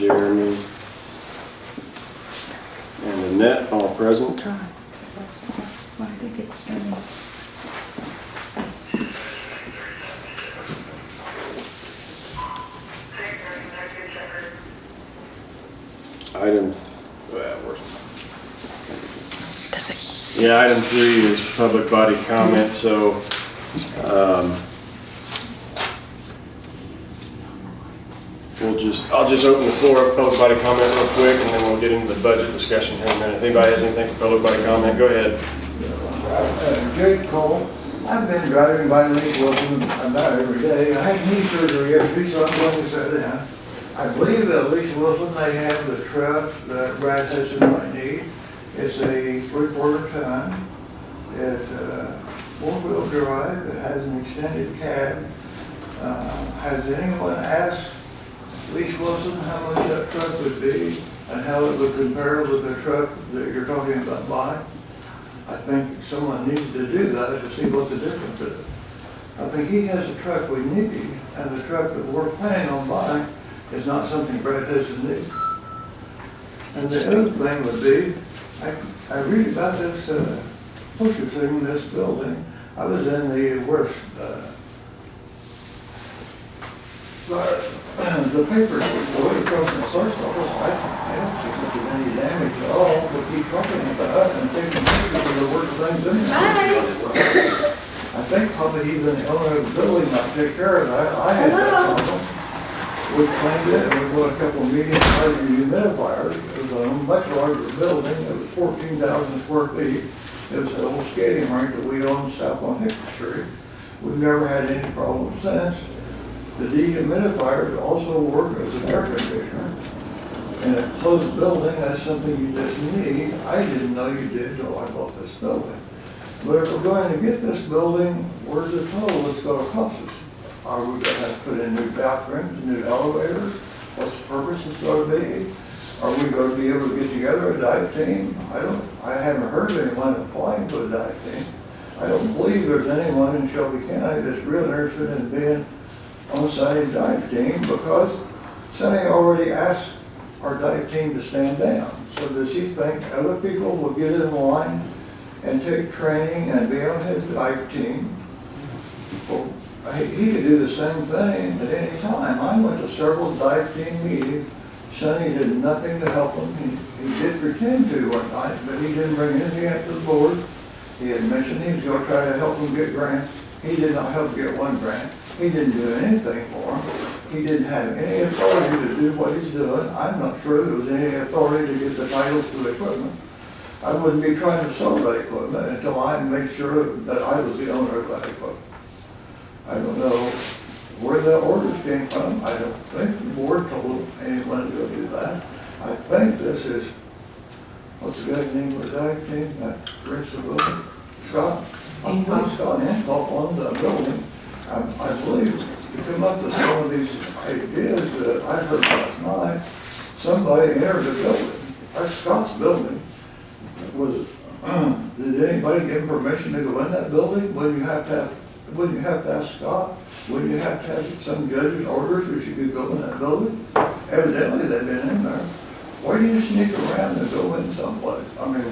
Jeremy, and Annette, all present. Why did it get started? Item, yeah, item 3 is public body comment, so I'll just open the floor up, public body comment real quick, and then we'll get into the budget discussion here in a minute. If anybody has anything for public body comment, go ahead. Jake Cole. I've been driving by Lake Wilson about every day. I had knee surgery yesterday, so I'm going to sit down. I believe at Lake Wilson they have the truck that Brad Hudson might need. It's a 3/4 ton. It's four-wheel drive. It has an extended cab. Has anyone asked Lake Wilson how much that truck would be and how it would compare with the truck that you're talking about buying? I think someone needs to do that to see what the difference is. I think he has a truck we need, and the truck that we're planning on buying is not something Brad doesn't need. And the other thing would be, I read about this purchasing this building. I was in the worst, the papers were way across the source office. I don't think there's any damage at all. We keep talking about us and taking pictures of the worst things in it. I think probably even the owner of the building might take care of that. I had that problem. We cleaned it, and we put a couple of medium-sized humidifiers. It was a much larger building. It was 14,000 square feet. It was an old skating rink that we owned south on Hickory Street. We've never had any problems since. The dehumidifiers also work as an air conditioner. In a closed building, that's something you just need. I didn't know you did until I bought this building. But if we're going to get this building, where's the total it's going to cost us? Are we going to have to put in new bathrooms, new elevators? What's the purpose it's going to be? Are we going to be able to get together a dive team? I haven't heard of anyone applying to a dive team. I don't believe there's anyone in Shelby County that's really interested in being on Sonny's dive team, because Sonny already asked our dive team to stand down. So does he think other people will get in line and take training and be on his dive team? Well, he could do the same thing at any time. I went to several dive team meetings. Sonny did nothing to help him. He did pretend to one night, but he didn't bring anything up to the board. He had mentioned he was going to try to help him get grants. He did not help get one grant. He didn't do anything for him. He didn't have any authority to do what he's doing. I'm not sure there was any authority to get the titles to the equipment. I wouldn't be trying to sell that equipment until I made sure that I was the owner of that equipment. I don't know where the orders came from. I don't think the board told anyone to go do that. I think this is, what's the guy's name of the dive team that rents the building? Scott? I think Scott Hancock owns that building. I believe to come up with some of these ideas that I heard last night, somebody entered the building. That's Scott's building. Did anybody give him permission to go in that building? Wouldn't you have to ask Scott? Wouldn't you have to have some judge's orders that you could go in that building? Evidently they've been in there. Why do you sneak around and go in someplace? I mean,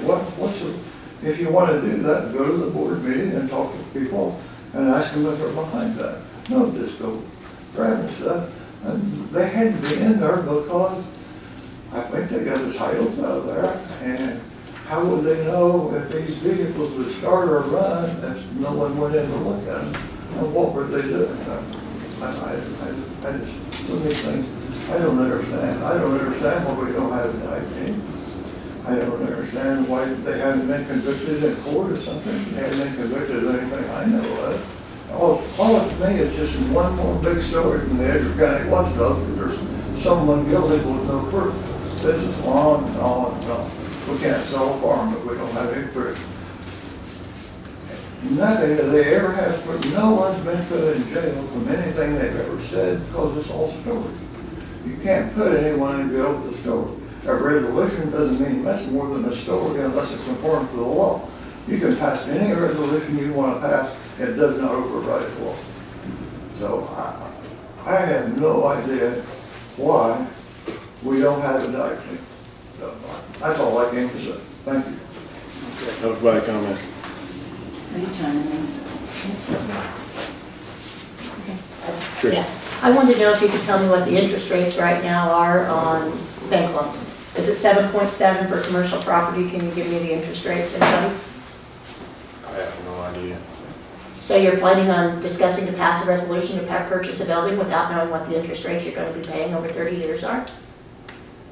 if you want to do that, go to the board meeting and talk to people and ask them if they're behind that. No, just go grabbing stuff. And they had to be in there because I think they got the titles out of there. And how would they know if these vehicles would start or run if no one went in to look at them? And what were they doing? I just, so many things I don't understand. I don't understand why we don't have an ID. I don't understand why they haven't been convicted in court or something. They haven't been convicted of anything I know of. All of me is just one more big story from the Edgar County Watchdog that there's someone guilty with no proof. This is on and on and on. We can't sell a farm if we don't have any proof. Nothing that they ever have proof. No one's been put in jail from anything they've ever said because it's all stories. You can't put anyone in jail with a story. A resolution doesn't mean much more than a story unless it conforms to the law. You can pass any resolution you want to pass, it does not override the law. So I have no idea why we don't have it actually. So, that's all I can say. Thank you. Public body comment. Are you chiming in? Tricia. Yeah. I wanted to know if you could tell me what the interest rates right now are on bank loans. Is it 7.7 for commercial property? Can you give me the interest rates, anybody? I have no idea. So you're planning on discussing to pass a resolution to purchase a building without knowing what the interest rates you're going to be paying over 30 years are?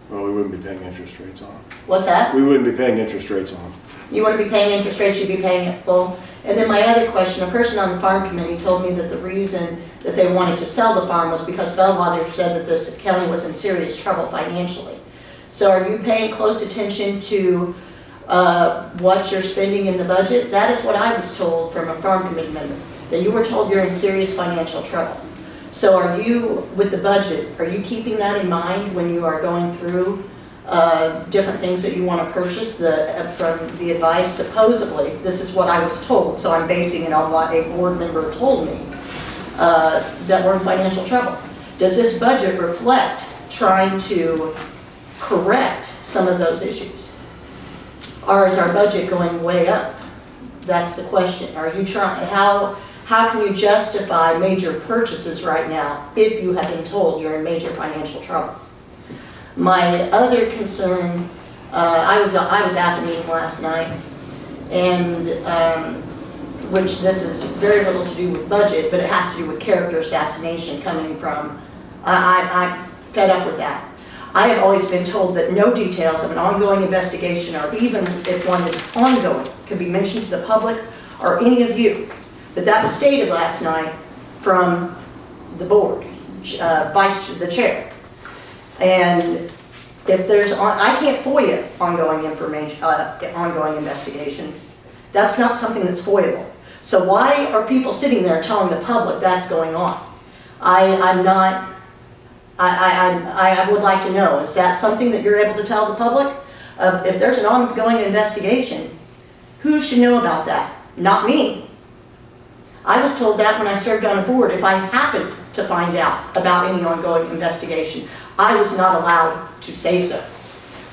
Well, we wouldn't be paying interest rates on them. What's that? We wouldn't be paying interest rates on them. You want to be paying interest rates, you'd be paying it full. And then my other question, a person on the farm committee told me that the reason that they wanted to sell the farm was because Bellwether said that this county was in serious trouble financially. So are you paying close attention to what you're spending in the budget? That is what I was told from a farm committee member, that you were told you're in serious financial trouble. So are you, with the budget, are you keeping that in mind when you are going through different things that you want to purchase from the advice? Supposedly, this is what I was told, so I'm basing it on what a board member told me, that we're in financial trouble. Does this budget reflect trying to correct some of those issues? Or is our budget going way up? That's the question. Are you trying, how can you justify major purchases right now if you have been told you're in major financial trouble? My other concern, I was at the meeting last night, and which this is very little to do with budget, but it has to do with character assassination coming from, I'm fed up with that. I have always been told that no details of an ongoing investigation, or even if one is ongoing, can be mentioned to the public or any of you. But that was stated last night from the board, the chair. And if there's, I can't FOIA ongoing information, ongoing investigations. That's not something that's FOIAble. So why are people sitting there telling the public that's going on? I would like to know, is that something that you're able to tell the public? If there's an ongoing investigation, who should know about that? Not me. I was told that when I served on a board, if I happened to find out about any ongoing investigation, I was not allowed to say so.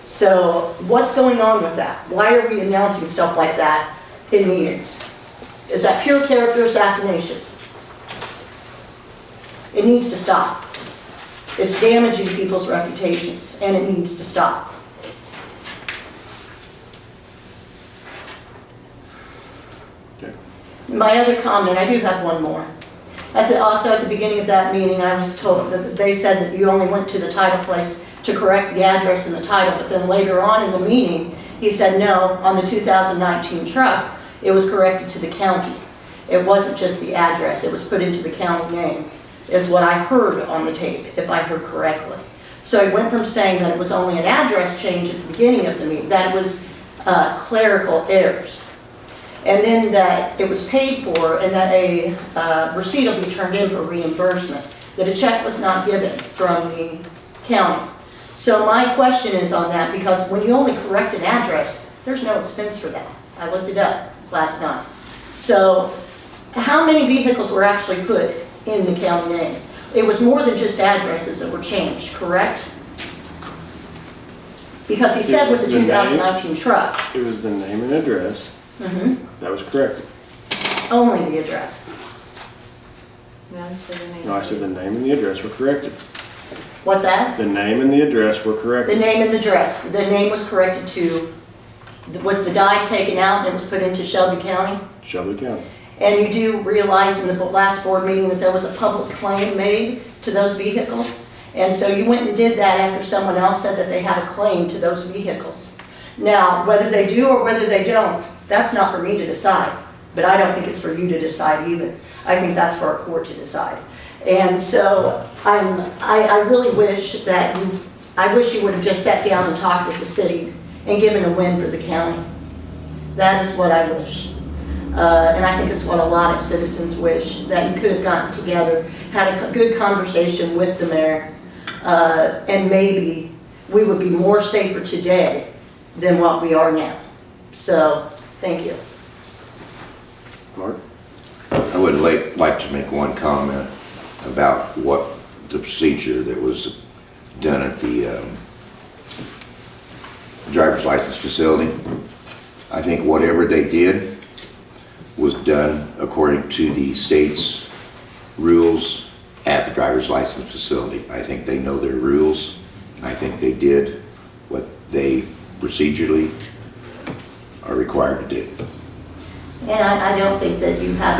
So what's going on with that? Why are we announcing stuff like that in meetings? Is that pure character assassination? It needs to stop. It's damaging people's reputations, and it needs to stop. Okay. My other comment, I do have one more. Also at the beginning of that meeting, I was told that they said that you only went to the title place to correct the address and the title, but then later on in the meeting, he said no, on the 2019 truck, it was corrected to the county. It wasn't just the address, it was put into the county name, is what I heard on the tape, if I heard correctly. So I went from saying that it was only an address change at the beginning of the meeting, that it was clerical errors. And then that it was paid for, and that a receipt will be turned in for reimbursement, that a check was not given from the county. So my question is on that, because when you only correct an address, there's no expense for that. I looked it up last night. So how many vehicles were actually put in the county name? It was more than just addresses that were changed, correct? Because he said with the 2019 truck. It was the name and address. Mm-hmm. That was corrected. Only the address. No, I said the name and the address were corrected. What's that? The name and the address were The corrected. name and the address. The name was corrected to, was the dive taken out and it was put into Shelby County? Shelby County. And you do realize in the last board meeting that there was a public claim made to those vehicles? And so you went and did that after someone else said that they had a claim to those vehicles. Now, whether they do or whether they don't, that's not for me to decide. But I don't think it's for you to decide either. I think that's for our court to decide. And so I really wish that I wish you would have just sat down and talked with the city and given a win for the county. That is what I wish. And I think it's what a lot of citizens wish, that you could have gotten together, had a good conversation with the mayor, and maybe we would be more safer today than what we are now. So, thank you. Mark? I would like to make one comment about what the procedure that was done at the driver's license facility. I think whatever they did was done according to the state's rules at the driver's license facility. I think they know their rules. I think they did what they procedurally are required to do. And I don't think that you have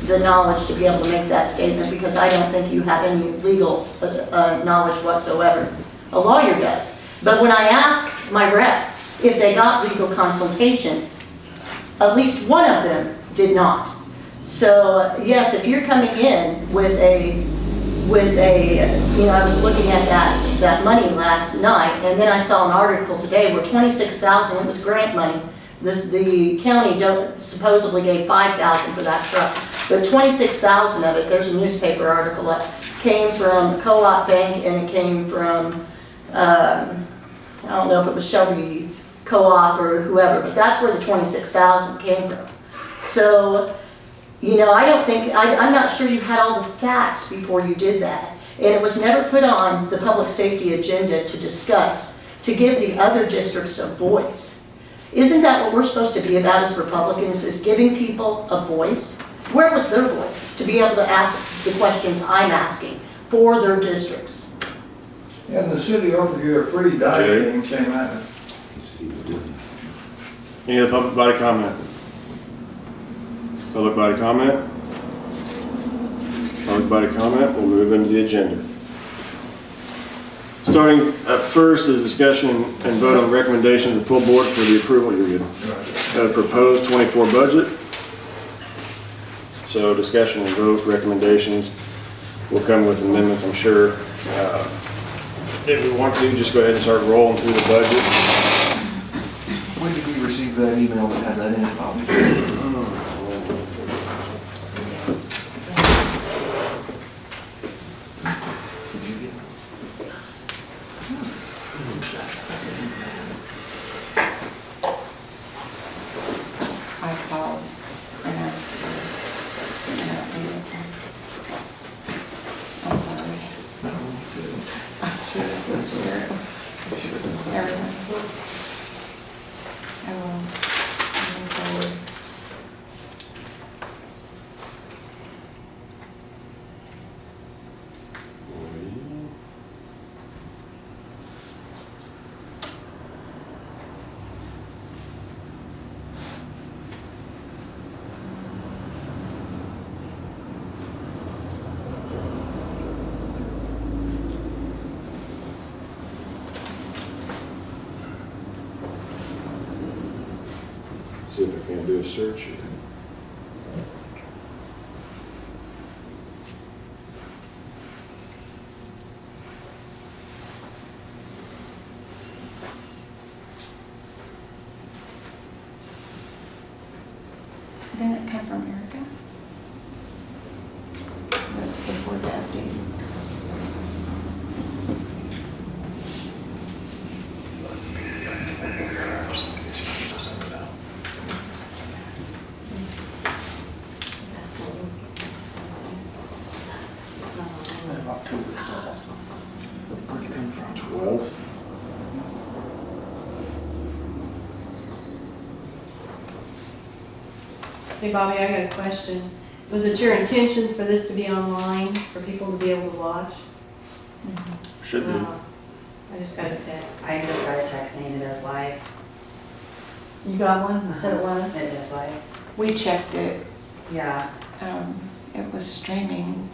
the knowledge to be able to make that statement, because I don't think you have any legal knowledge whatsoever. A lawyer does. But when I asked my rep if they got legal consultation, at least one of them did not. So yes, if you're coming in with a, I was looking at that money last night, and then I saw an article today where $26,000, it was grant money. The county supposedly gave $5,000 for that truck, but $26,000 of it, there's a newspaper article that came from Co-op Bank, and it came from, I don't know if it was Shelby Co-op or whoever, but that's where the $26,000 came from. So, I don't think, I'm not sure you had all the facts before you did that. And it was never put on the public safety agenda to discuss, to give the other districts a voice. Isn't that what we're supposed to be about as Republicans, is giving people a voice? Where was their voice to be able to ask the questions I'm asking for their districts? And the city over here, free diving came out. Any other public body comment? Public body comment? Public body comment, we'll move into the agenda. Starting up first is discussion and vote on recommendation of the full board for the approval of the proposed 24 budget. So discussion and vote recommendations will come with amendments, I'm sure. If we want to, just go ahead and start rolling through the budget. When did we receive that email that had that in it, Bobby? Did you get it? I called and asked for an update. I'm sorry. I should share it. Everyone. I will. Moving forward. See if I can do a search here. Didn't it come from Erica? Before the update. October 12th. Where'd it come from? 12th. Hey Bobby, I got a question. Was it your intentions for this to be online, for people to be able to watch? Should be. So, I just got a text. I just got a text saying it is live. You got one that said it was? It is live. We checked it. Yeah. It was streaming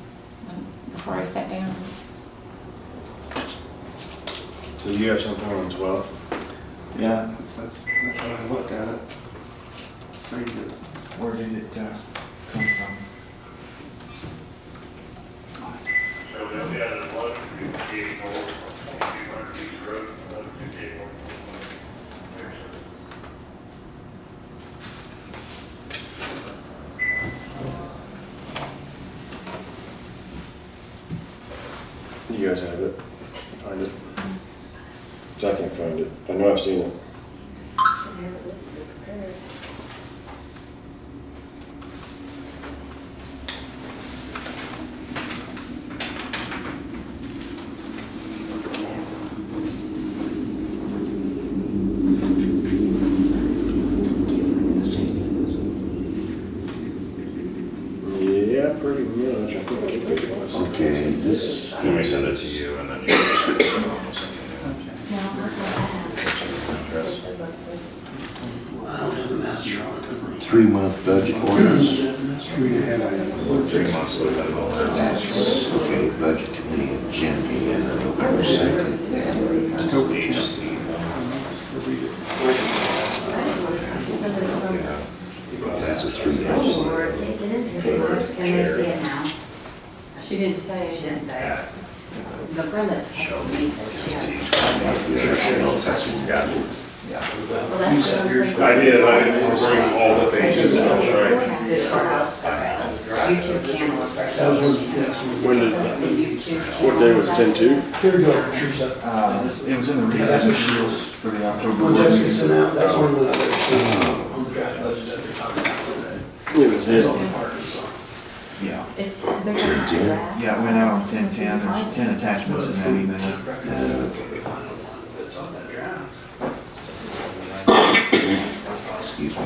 before I sat down. So you have something on as well? Yeah, that's how I looked at it. So where did it come from? So they'll be at 11:58 north, 200 East Road, 11:58 north. You guys have it? You find it? 'Cause I can't find it. I know I've seen it. This Let me send it to you and then you can send it on. I don't have the master on it. 3-month budget ordinance. 3 months with them. Okay, budget committee agenda, November 2nd. That's HC. That's a 3-month. Can they see it now? She didn't say. She didn't say. Yeah. The friend that's texted me said she had. Well, that's I did, I didn't bring all the pages, that's right. the courthouse, YouTube channel. That was one, yes. When did, what day was it, 10/2? Here we go, Teresa. It was in the Yeah, that's what she rules was. for the October. When board Jessica meeting. sent out, that's one that I've seen on the draft budget that they're talking about today. It was It's his. all departments, so. Yeah, It's, they're gonna have that. yeah, it went out on 10/10, there's 10 attachments in that email. Recommended, okay, they final one, but it's on that draft. Excuse me.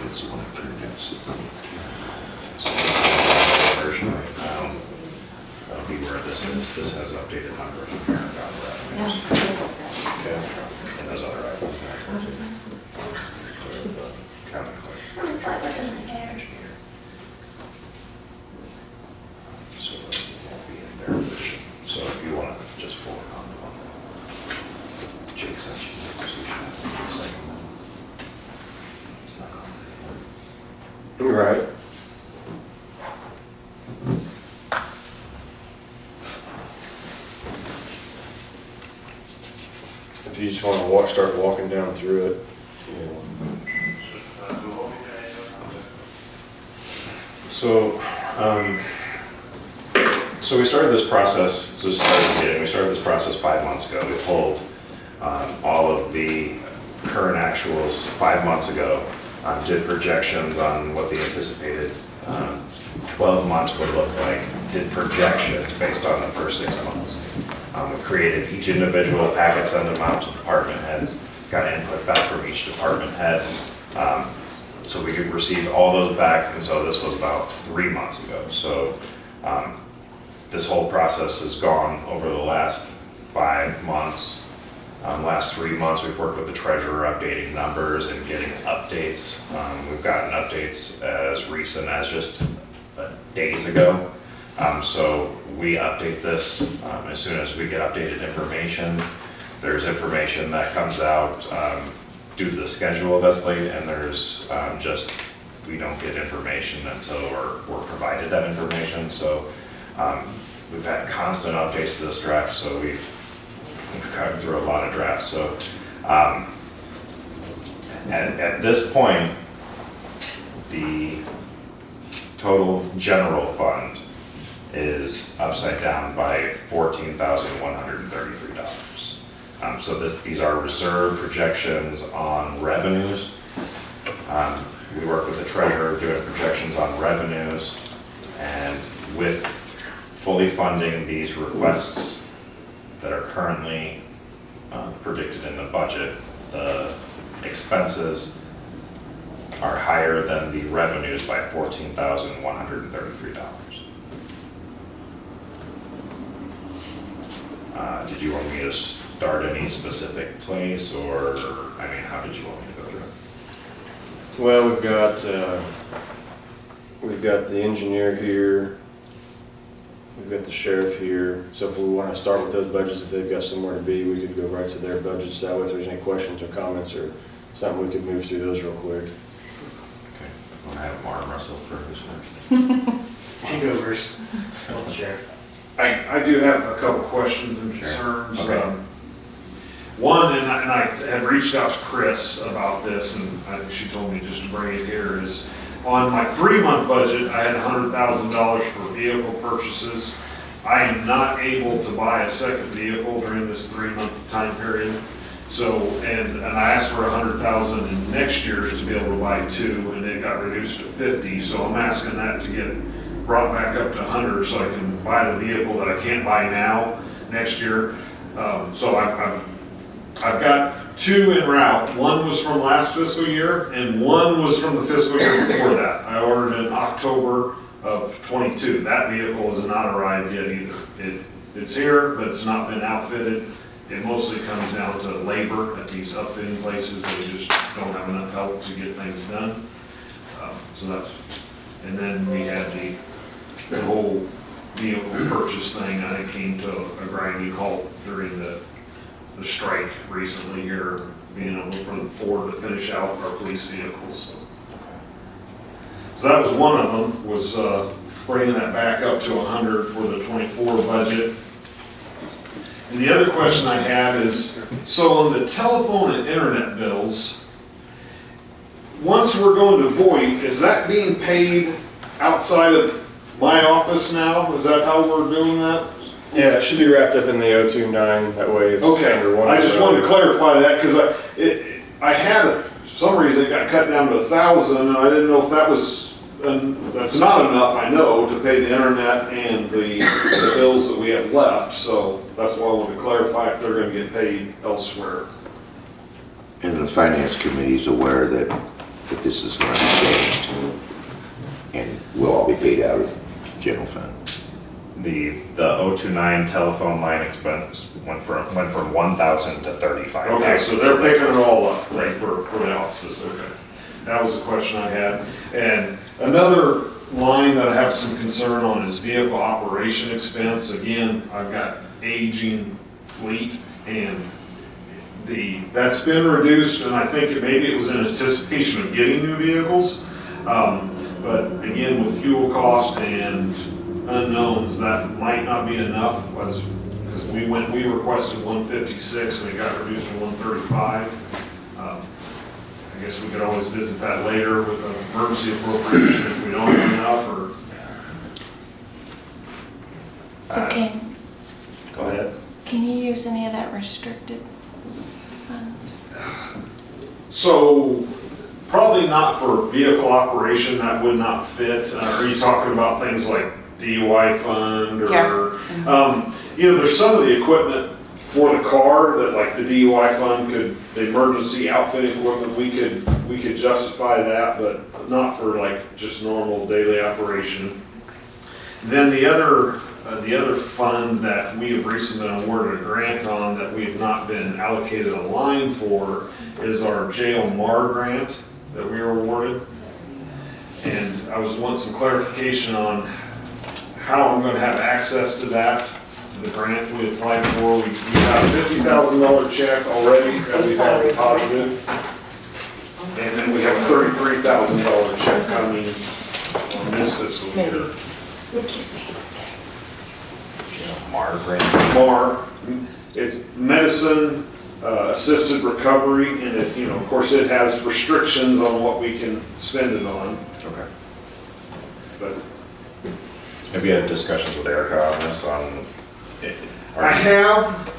That's what I printed out. Version right now. That'll be where this is. This has updated numbers of parent dot revenues. Okay. And those other items. County clerk. Engineer. So it won't be in their version. So if you want to just forward on the one. Jake sent you the second one. It's not complicated. Right. If you just wanna start walking down through it, you know. So we started this process, so just start at the beginning, we started this process 5 months ago. We pulled all of the current actuals 5 months ago, did projections on what the anticipated 12 months would look like, did projections based on the first 6 months. We created each individual packet, sent them out to department heads, got input back from each department head. So we could receive all those back, and so this was about 3 months ago. So this whole process has gone over the last 5 months. Last 3 months, we've worked with the treasurer updating numbers and getting updates. We've gotten updates as recent as just days ago. So we update this as soon as we get updated information. There's information that comes out due to the schedule that's late, and there's just, we don't get information until we're provided that information. So we've had constant updates to this draft, so we've gotten through a lot of drafts. So at this point, the total general fund is upside down by $14,133. So these are reserve projections on revenues. We work with the treasurer doing projections on revenues, and with fully funding these requests that are currently predicted in the budget, the expenses are higher than the revenues by $14,133. Did you want me to start any specific place, or, I mean, how did you want me to go through it? Well, we've got the engineer here, we've got the sheriff here, so if we want to start with those budgets, if they've got somewhere to be, we could go right to their budgets, that way if there's any questions or comments or something, we could move through those real quick. Okay, I'm gonna have Mark Russell for who's first. I'll go first. Sheriff. I do have a couple questions and concerns. Okay. One, and I had reached out to Chris about this, and I think she told me just to bring it here, is on my 3-month budget, I had $100,000 for vehicle purchases. I am not able to buy a second vehicle during this 3-month time period. So, and I asked for 100,000 in next year's to be able to buy 2, and it got reduced to 50, so I'm asking that to get brought back up to 100 so I can buy the vehicle that I can't buy now next year. So I've got 2 en route. One was from last fiscal year, and one was from the fiscal year before that. I ordered in October of 22. That vehicle has not arrived yet either. It's here, but it's not been outfitted. It mostly comes down to labor at these upfitting places. They just don't have enough help to get things done. So that's, and then we had the whole vehicle purchase thing, I think, came to a grinding halt during the strike recently here, being able for Ford to finish out our police vehicles. So that was one of them, was bringing that back up to 100 for the 24 budget. And the other question I had is, so on the telephone and internet bills, once we're going to VoIP, is that being paid outside of my office now? Is that how we're doing that? Yeah, it should be wrapped up in the 029, that way it's Okay, under one. I just wanted to clarify that, because I had, for some reason, it got cut down to 1,000, and I didn't know if that was, that's not enough, I know, to pay the internet and the bills that we have left, so that's why I wanted to clarify if they're gonna get paid elsewhere. And the finance committee is aware that this is going to be changed and will all be paid out of the general fund. The 029 telephone line expense went from 1,000 to 35,000. Okay, so they're picking it all up, right, for the offices, okay. That was the question I had. And another line that I have some concern on is vehicle operation expense. Again, I've got aging fleet, and that's been reduced, and I think maybe it was in anticipation of getting new vehicles. But again, with fuel cost and unknowns, that might not be enough, because we requested 156 and it got reduced to 135. I guess we could always visit that later with an emergency appropriation if we don't have enough, or. So Go ahead. can you use any of that restricted funds? So, probably not for vehicle operation, that would not fit. Are you talking about things like DUI fund, or? Yeah. There's some of the equipment for the car that, like the DUI fund the emergency outfitting equipment, we could justify that, but not for like just normal daily operation. Then the other fund that we have recently been awarded a grant on that we have not been allocated a line for is our jail MAR grant that we were awarded. And I was wanting some clarification on how I'm going to have access to that, the grant we applied for. We got a $50,000 check already that we have deposited. And then we have a $33,000 check coming on this fiscal year. MAR grant. MAR, it's medicine assisted recovery, and it, of course, it has restrictions on what we can spend it on. Okay. But Have you had discussions with Erica on this? I have,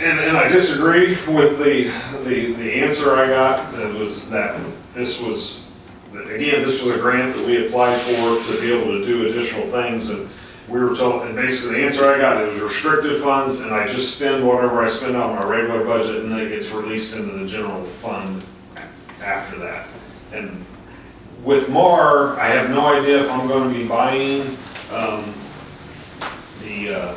and I disagree with the answer I got. That was that this was a grant that we applied for to be able to do additional things, and we were told, and basically the answer I got, it was restricted funds, and I just spend whatever I spend on my regular budget, and then it gets released into the general fund after that. And with MAR, I have no idea if I'm going to be buying the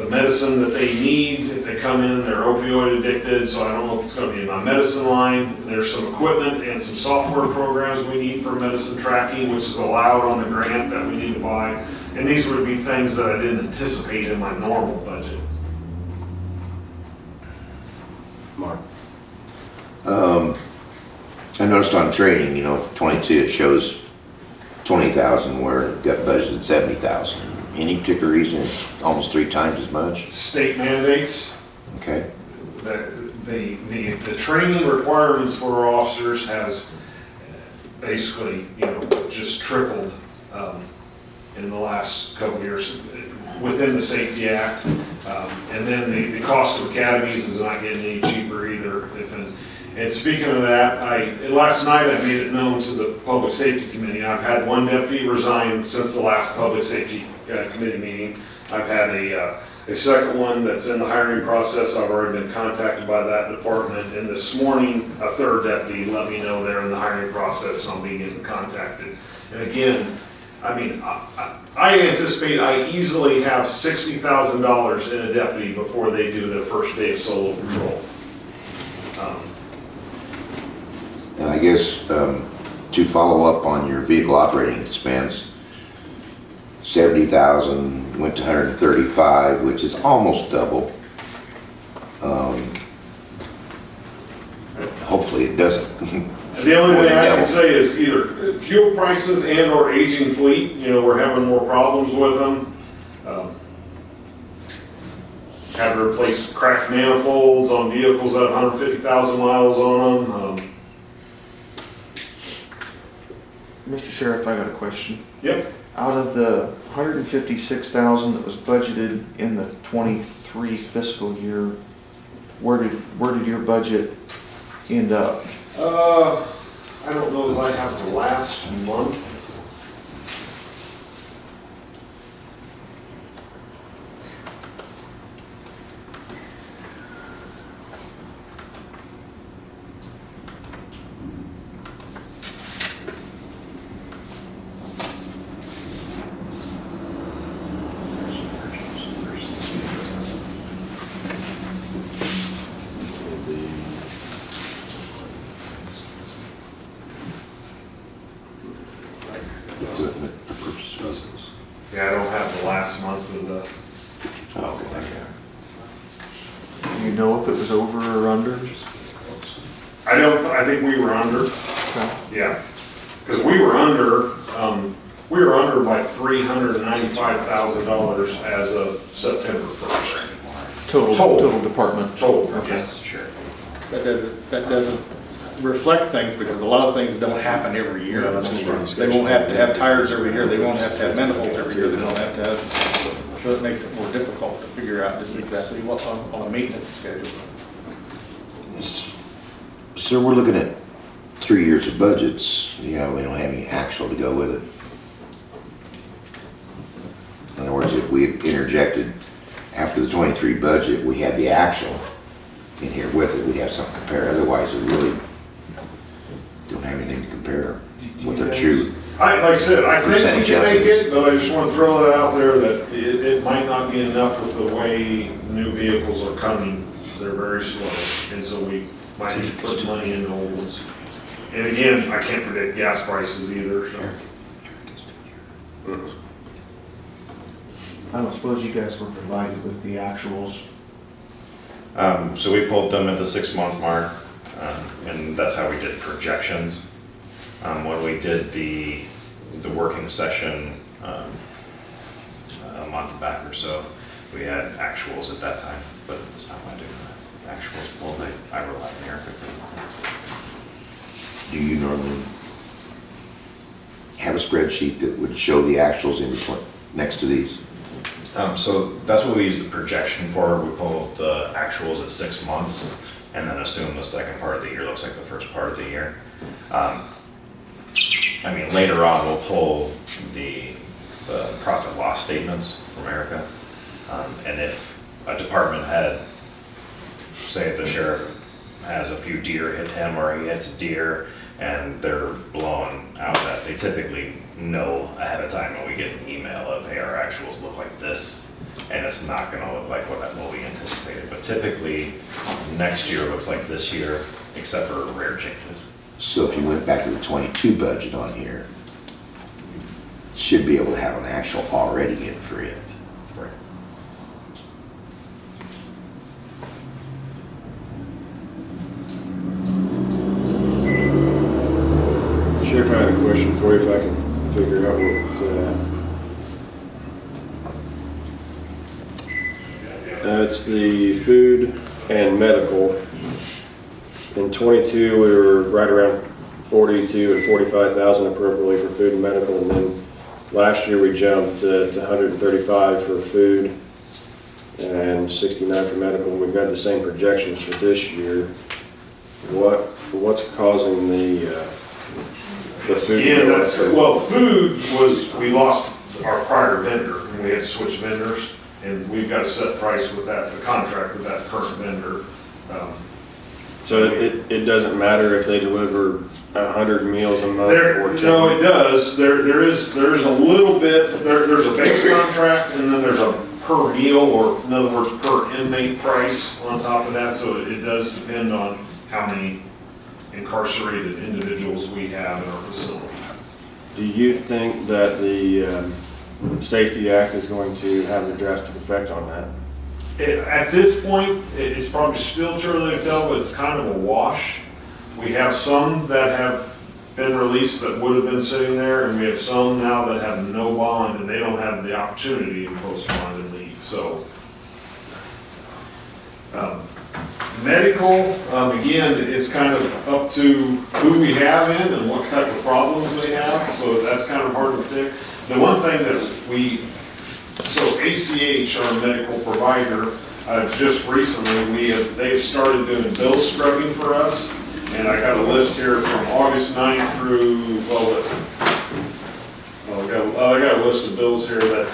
medicine that they need. If they come in, they're opioid addicted, so I don't know if it's going to be in my medicine line. There's some equipment and some software programs we need for medicine tracking, which is allowed on the grant that we need to buy. And these would be things that I didn't anticipate in my normal budget. Mark? I noticed on training, 22, it shows 20,000 where it got budgeted 70,000. Any particular reason it's almost 3 times as much? State mandates. Okay. The training requirements for our officers has basically, just tripled in the last couple of years within the Safety Act. And then the cost of academies is not getting any cheaper either. And speaking of that, last night I made it known to the Public Safety Committee. I've had one deputy resign since the last Public Safety Committee meeting. I've had a second one that's in the hiring process. I've already been contacted by that department. And this morning, a third deputy let me know they're in the hiring process and I'll be getting contacted. And again, I mean, I anticipate I easily have $60,000 in a deputy before they do their first day of solo patrol. And I guess to follow up on your vehicle operating expense, 70,000 went to 135, which is almost double. Hopefully it doesn't. The only thing I can say is either fuel prices and or aging fleet, we're having more problems with them. Had to replace cracked manifolds on vehicles that have 150,000 miles on them. Mr. Sheriff, I got a question. Yep. Out of the 156,000 that was budgeted in the 23 fiscal year, where did your budget end up? I don't know as I have the last month. Yeah, I don't have the last month of the. Do you know if it was over or under? I think we were under. Okay. Yeah, because we were under by $395,000 as of September 1st. Total department. Total, Okay. yes. Sure. That doesn't reflect things because a lot of things don't happen every year. Yeah, that's gonna be a They won't have to have tires every year, they won't have to have manifolds every year, they Yeah. don't have to have, so it makes it more difficult to figure out just exactly what on a maintenance schedule. So we're looking at 3 years of budgets. Yeah, we don't have any actual to go with it. In other words, if we had interjected after the 23 budget, we had the actual in here with it, we'd have something to compare. Otherwise, we really don't have anything to compare with the true. Like I said, I think we Percentage can make values. it, but I just want to throw that out there that it might not be enough with the way new vehicles are coming. They're very slow, and so we might need to put money into old ones. And again, I can't predict gas prices either, so. I don't suppose you guys were provided with the actuals. So we pulled them at the 6-month mark, and that's how we did projections. When we did the working session a month back or so, we had actuals at that time, but this time I do actuals pulled. I rely on Erica. Do you normally have a spreadsheet that would show the actuals in between, next to these? So that's what we use the projection for. We pull the actuals at 6 months and then assume the second part of the year looks like the first part of the year. I mean, later on we'll pull the profit loss statements from Erica. And if a department head, say if the sheriff has a few deer hit him or he hits a deer and they're blowing out that, they typically know ahead of time when we get an email of, hey, our actuals look like this, and it's not gonna look like what we anticipated. But typically, next year looks like this year, except for rare changes. So if you went back to the 22 budget on here, should be able to have an actual already in for it. Right. Sheriff, I had a question for you if I can figure out what, it's the food and medical. In 22, we were right around 42 and 45,000 appropriately for food and medical, and then Last year, we jumped to 135 for food and 69 for medical. We've got the same projections for this year. What's causing the food? Yeah, food was, we lost our prior vendor, and we had to switch vendors, and we've got a set price with that, the contract with that current vendor. So it doesn't matter if they deliver 100 meals a month or 10? No, it does. There is a little bit, there's a base contract, and then there's a per meal, or in other words, per inmate price on top of that, so it does depend on how many incarcerated individuals we have in our facility. Do you think that the Safety Act is going to have a drastic effect on that? At this point, it's probably still too early to tell, but it's kind of a wash. We have some that have been released that would have been sitting there, and we have some now that have no bond, and they don't have the opportunity to post bond and leave, so. Medical, again, is kind of up to who we have in and what type of problems they have, so that's kind of hard to predict. The one thing that so ACH, our medical provider, just recently, they've started doing bill scrubbing for us, and I got a list here from August 9th through, I got a list of bills here that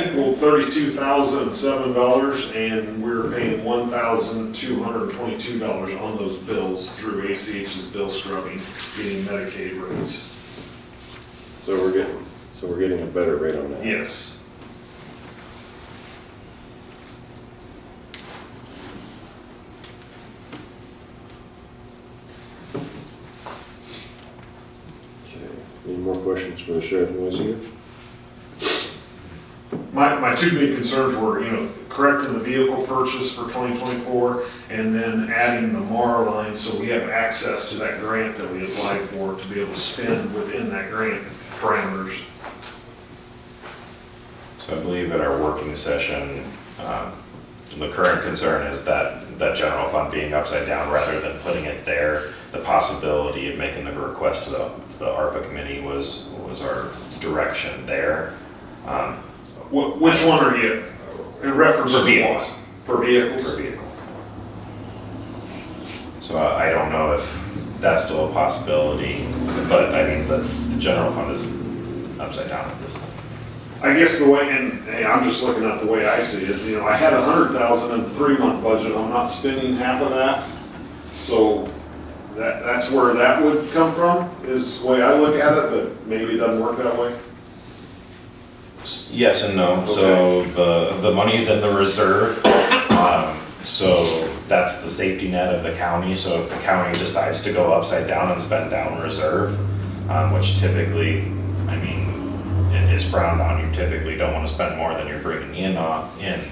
equaled $32,007, and we're paying $1,222 on those bills through ACH's bill scrubbing, getting Medicaid rates. So we're getting a better rate on that? Yes. Any more questions for the sheriff while he's here? My two big concerns were, correcting the vehicle purchase for 2024, and then adding the MAR line so we have access to that grant that we applied for to be able to spend within that grant parameters. So I believe at our working session, the current concern is that general fund being upside down rather than putting it there. The possibility of making the request to the ARPA committee was our direction there. Which one are you, in reference to vehicles? what? For vehicles? For vehicles. So I don't know if that's still a possibility, but I mean, the general fund is upside down at this time. I guess the way, and hey, I'm just looking at the way I see it, I had $100,000 in the 3-month budget, I'm not spending half of that. So that's where that would come from, is the way I look at it, but maybe it doesn't work that way. Yes and no. Okay. So the money's in the reserve. So that's the safety net of the county. So if the county decides to go upside down and spend down reserve, which typically, I mean, it is frowned on. You typically don't want to spend more than you're bringing in. And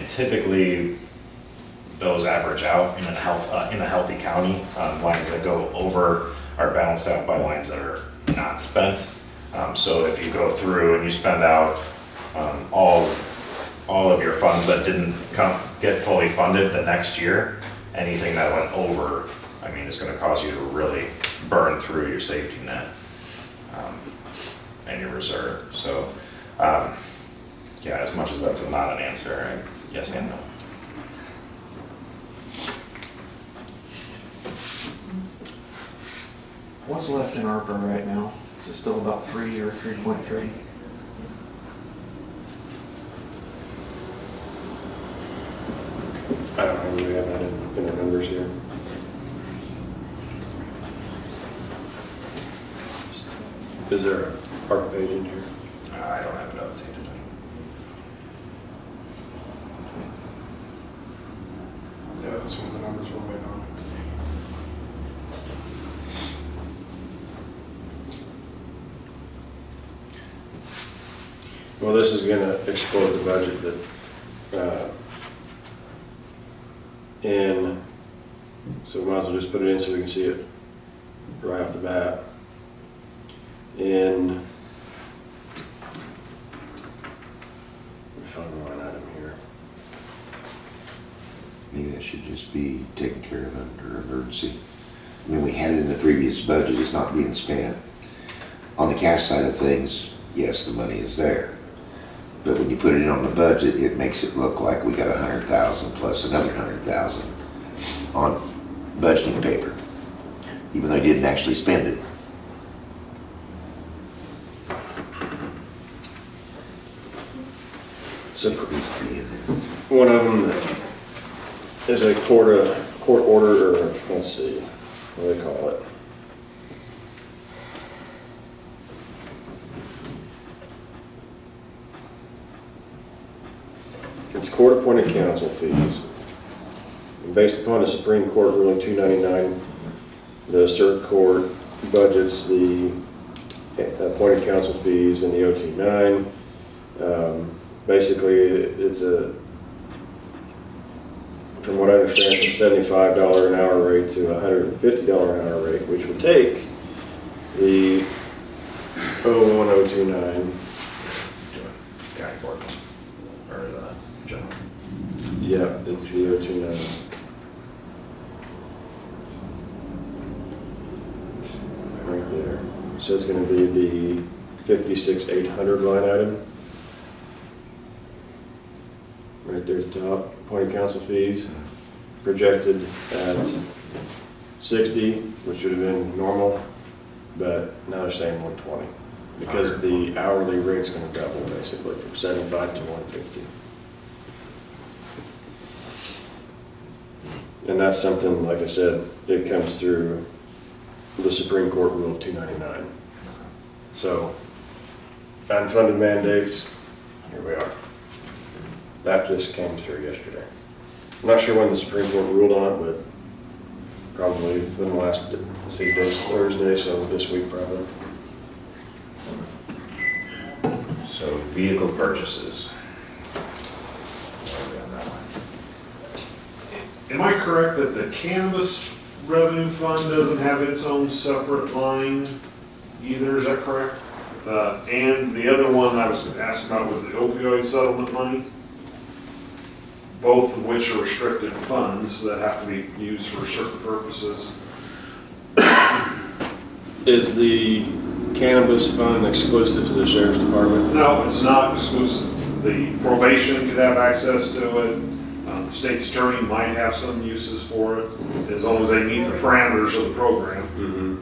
typically, those average out in a healthy county. Lines that go over are balanced out by lines that are not spent. So if you go through and you spend out all of your funds that didn't get fully funded the next year, anything that went over, I mean, it's going to cause you to really burn through your safety net and your reserve. So, yeah, as much as that's not an answer, yes and no. What's left in ARPA right now? Is it still about 3 or 3.3? I don't know, we have that in the numbers here. Is there a ARPA page in here? I don't have it updated. Yeah, that's one of the numbers we're waiting on. Well, this is gonna explode the budget that, so we might as well just put it in so we can see it right off the bat. Let me find the line item here. Maybe that should just be taken care of under emergency. I mean, we had it in the previous budget, it's not being spent. on the cash side of things, yes, the money is there. But when you put it in on the budget, it makes it look like we got 100,000 plus another 100,000 on budgeting paper, even though you didn't actually spend it. So one of them is a court order, or let's see, what do they call it? It's court-appointed counsel fees. Based upon the Supreme Court ruling 299, the circuit court budgets the appointed counsel fees and the OT9. Basically, it's from what I understand, it's a $75 an hour rate to a $150 an hour rate, which would take the 01029. County court, or the general. Yeah, it's the 029. Right there. So it's going to be the 56,800 line item. Right there at the top, appointed counsel fees, projected at 60, which would have been normal, but now they're saying 120. Because the hourly rate's going to double basically from 75 to 150. And that's something, like I said, it comes through the Supreme Court Rule of 299. So, unfunded mandates, here we are. That just came through yesterday. I'm not sure when the Supreme Court ruled on it, but probably within the last, let's see, today's Thursday, so this week probably. So vehicle purchases. Am I correct that the cannabis revenue fund doesn't have its own separate line either, is that correct? And the other one I was asking about was the opioid settlement money, both of which are restricted funds that have to be used for certain purposes. Is the cannabis fund exclusive to the sheriff's department? No, it's not exclusive. The probation could have access to it. The state's attorney might have some uses for it, as long as they meet the parameters of the program. Mm-hmm.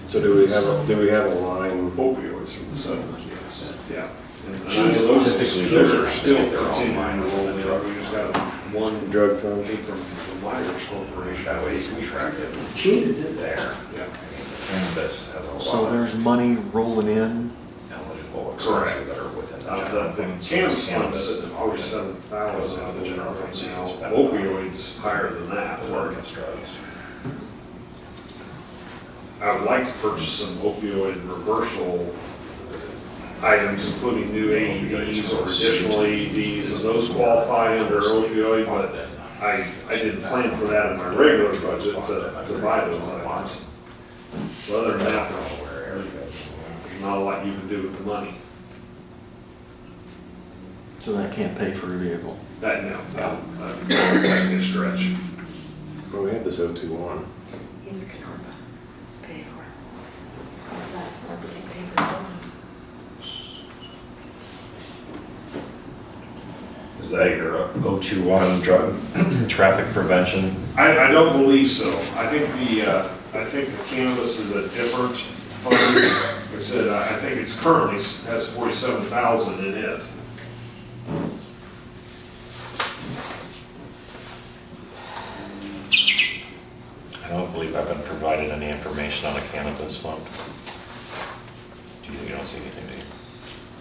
So do we have a line? Opioids from the settlement, yes. Yeah. And Typically, those they're are still their own continuing line to roll within in. the drug. We just got one Drug fund? from the Myers Corporation. That way you can track it Cheated it. there. Yeah. Cannabis has a lot So of there's money rolling in. eligible Correct. expenses that are within the Out general of the fund. cannabis fund, Cannabis that's at often 47,000 out of the general fund so you now. can spend Opioids higher than that. the war against drugs. I would like to purchase some opioid reversal items, including new AEDs or additional AEDs, and those qualify under opioid, but I didn't plan for that in my regular budget to buy those items. So other than that, there's not a lot you can do with the money. So that can't pay for a vehicle. That, no, that'd be a stretch. Well, we have this 021. Either can ARPA pay for it. That ARPA can pay for it. Is that your 021 drug traffic prevention? I don't believe so. I think the cannabis is a different fund. Like I said, I think it's currently has 47,000 in it. I don't believe I've been provided any information on a cannabis fund. You don't see anything, do you?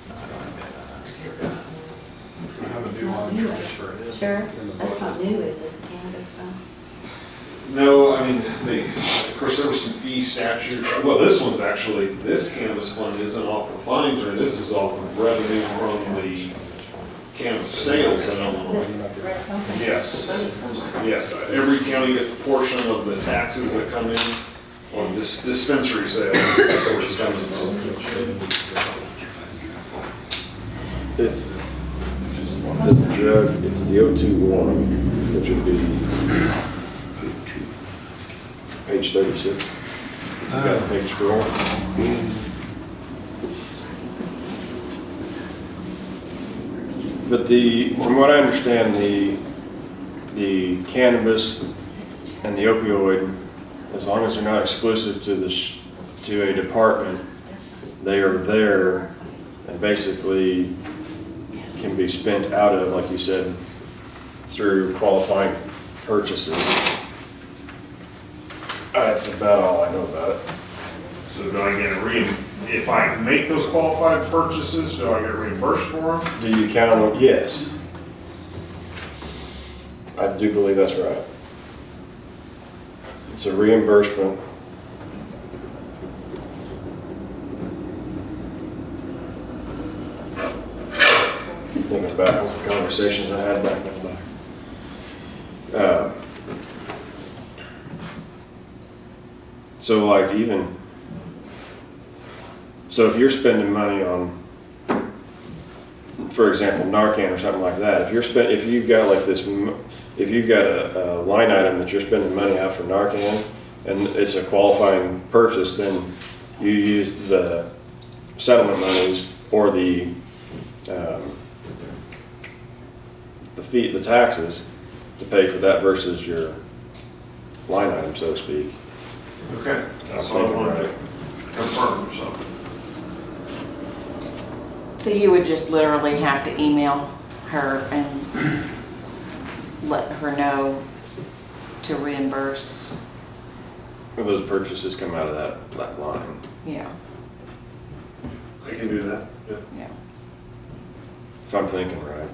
No, I don't have any of that. I have a new line transfer. Sheriff, that's not new, is it, the cannabis fund? No, I mean, of course, there was some fee statute. Well, this one's actually, this cannabis fund isn't off of fines, or this is off of revenue from the cannabis sales in Illinois. Yes, yes. Every county gets a portion of the taxes that come in on this dispensary sales. That's where it comes from. It's the drug, it's the 021, which would be page 36. If you got a page scroll. But from what I understand, the cannabis and the opioid, as long as they're not exclusive to a department, they are there and basically can be spent out of, like you said, through qualifying purchases. That's about all I know about it. So do I get if I make those qualified purchases, do I get reimbursed for them? Do you count on? Yes. I do believe that's right. It's a reimbursement. Thinking back on some conversations I had back in the day. So like so if you're spending money on, for example, Narcan or something like that, if you've got like this, if you've got a line item that you're spending money out for Narcan and it's a qualifying purchase, then you use the settlement monies or the fee, the taxes to pay for that versus your line item, so to speak. Okay. That's I'm what I thinking wanted right. to confirm or something. So you would just literally have to email her and let her know to reimburse? Well, those purchases come out of that line. Yeah, I can do that, yeah. yeah. If I'm thinking right.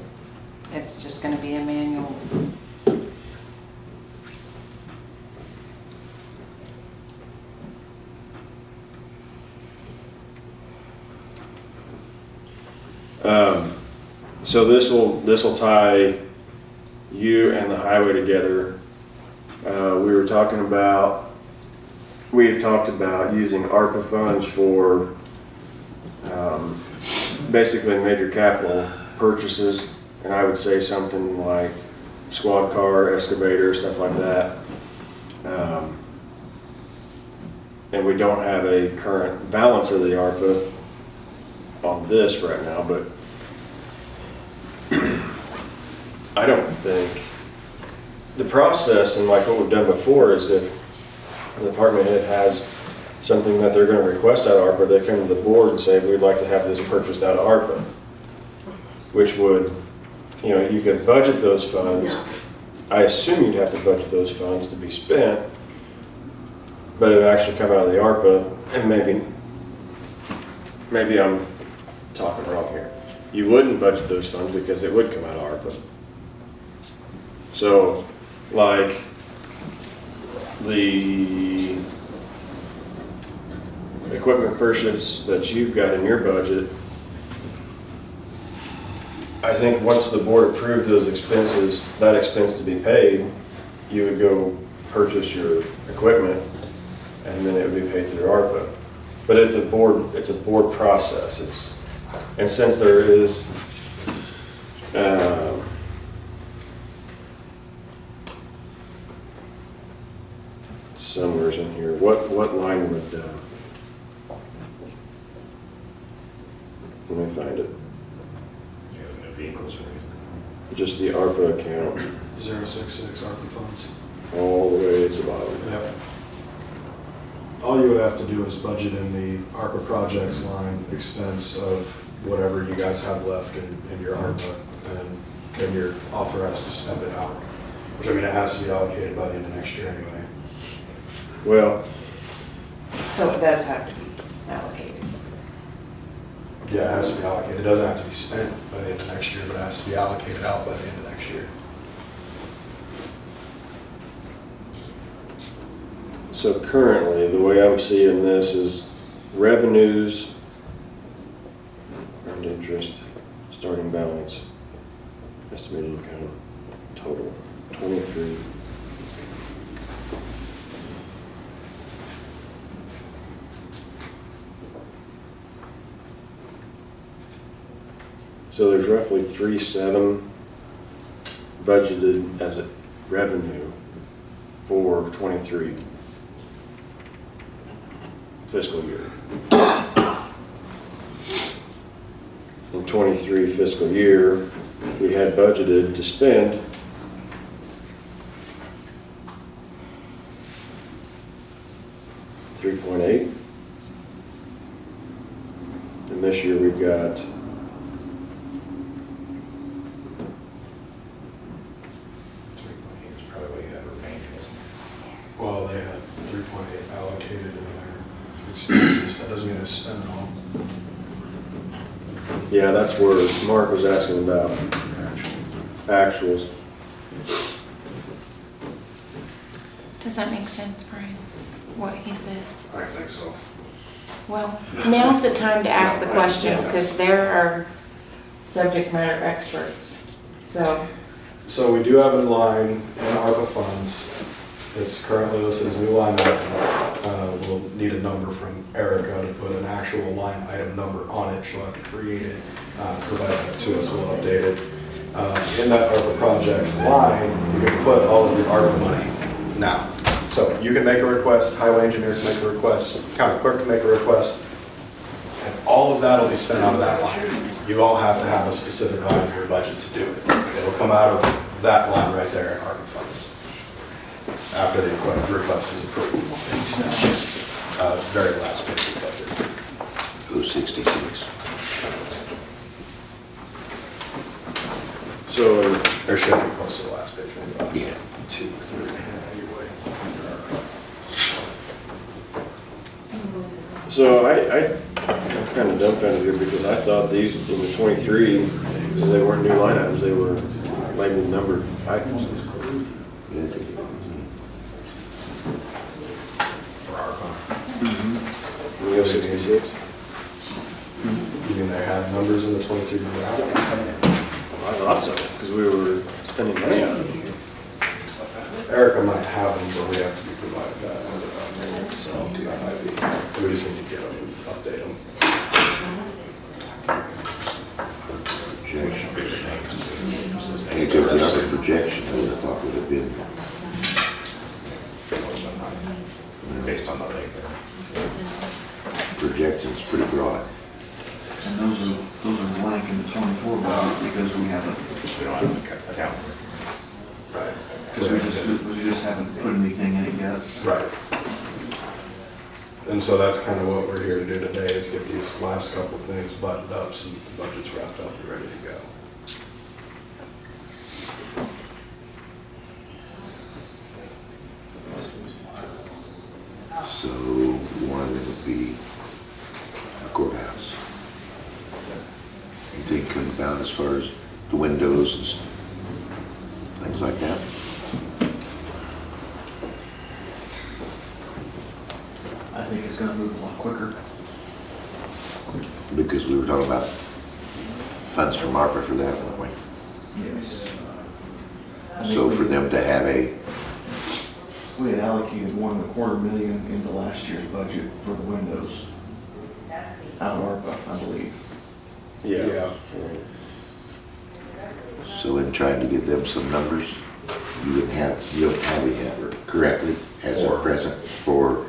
It's just gonna be a manual. So this will tie you and the highway together. We've talked about using ARPA funds for basically major capital purchases, and I would say something like squad car, excavator, stuff like that. And we don't have a current balance of the ARPA on this right now, but I don't think the process, and like what we've done before, is if the department head has something that they're going to request out of ARPA, they come to the board and say, we'd like to have this purchased out of ARPA, which would, you could budget those funds. I assume you'd have to budget those funds to be spent, but it would actually come out of the ARPA, and maybe I'm talking wrong here. You wouldn't budget those funds because it would come out of ARPA. So, like, the equipment purchase that you've got in your budget, I think once the board approved those expenses, that expense to be paid, you would go purchase your equipment, and then it would be paid through ARPA. But it's a board process. And since there is somewhere's in here, what line would let me find it. Yeah, no vehicles or anything. Just the ARPA account, 066 ARPA funds. all the way to the bottom. Yep. All you would have to do is budget in the ARPA projects line expense of whatever you guys have left in your ARPA, and then you're authorized to spend it out. Which, I mean, it has to be allocated by the end of next year anyway. Well, So it does have to be allocated. Yeah, it has to be allocated. It doesn't have to be spent by the end of next year, but it has to be allocated out by the end of next year. so currently, the way I'm seeing this is revenues, earned interest, starting balance, estimated income, total, 23. So there's roughly 3.7 budgeted as a revenue for 23 fiscal year. In 23 fiscal year, we had budgeted to spend $3.8, and this year we've got Well, they had 3.8 allocated in their expenses, that doesn't mean they spend it all. Yeah, that's where Mark was asking about actuals. Does that make sense, Brian? What he said? I think so. Well, now's the time to ask the questions, because there are subject matter experts, so. So we do have a line in ARPA funds. It's currently listed as new line item. We'll need a number from Erica to put an actual line item number on it. She'll have to create it, provide that to us, we'll update it. In that ARPA projects line, you can put all of your ARPA money now. So you can make a request, highway engineer can make a request, county clerk can make a request, and all of that will be spent out of that line. You won't have to have a specific line in your budget to do it. It'll come out of that line right there in ARPA funds after the request is approved. Very last page of the budget. 066. So, Or should be close to the last page, maybe last Yeah. 2 or 3, anyway. so I'm kind of dumbfounded here because I thought these in the 23, because they weren't new line items, they were labeled numbered items. For ARPA. The 066? You mean they had numbers in the 23 now? I thought so, because we were spending money on it. Erica might have them, but we have to be provided that. So that might be, we just need to get them and update them. Projection. Because the other projection, I would have thought would have been Based on the lake. projections pretty broad. And those are blank in the 24 budget because we haven't, We don't have an account. Right. because we just haven't put anything in it yet. Right. And so that's kind of what we're here to do today, is get these last couple of things buttoned up so the budget's wrapped up and ready to go. So one of them would be the courthouse. Anything come about as far as the windows and things like that? I think it's gonna move a lot quicker. Because we were talking about funds from ARPA for that, weren't we? Yes. So for them to have We had allocated $1.25 million into last year's budget for the windows. Out of ARPA, I believe. Yeah. so in trying to give them some numbers, you don't have it correctly as of present for,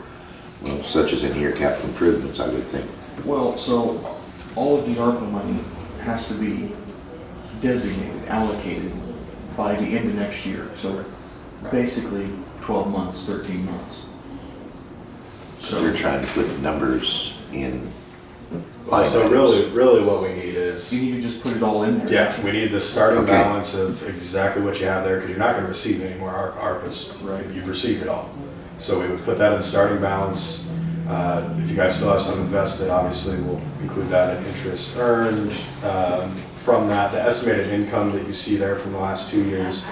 well, such as in here, capital improvements, I would think. Well, so all of the ARPA money has to be designated, allocated by the end of next year. So basically 12 months, 13 months. So they're trying to put numbers in line So items. really what we need is, You need to just put it all in there. yeah, we need the starting Okay. balance of exactly what you have there, because you're not gonna receive any more ARPA's. Right. You've received it all. So we would put that in starting balance. If you guys still have some invested, obviously we'll include that in interest earned. From that, the estimated income that you see there from the last 2 years,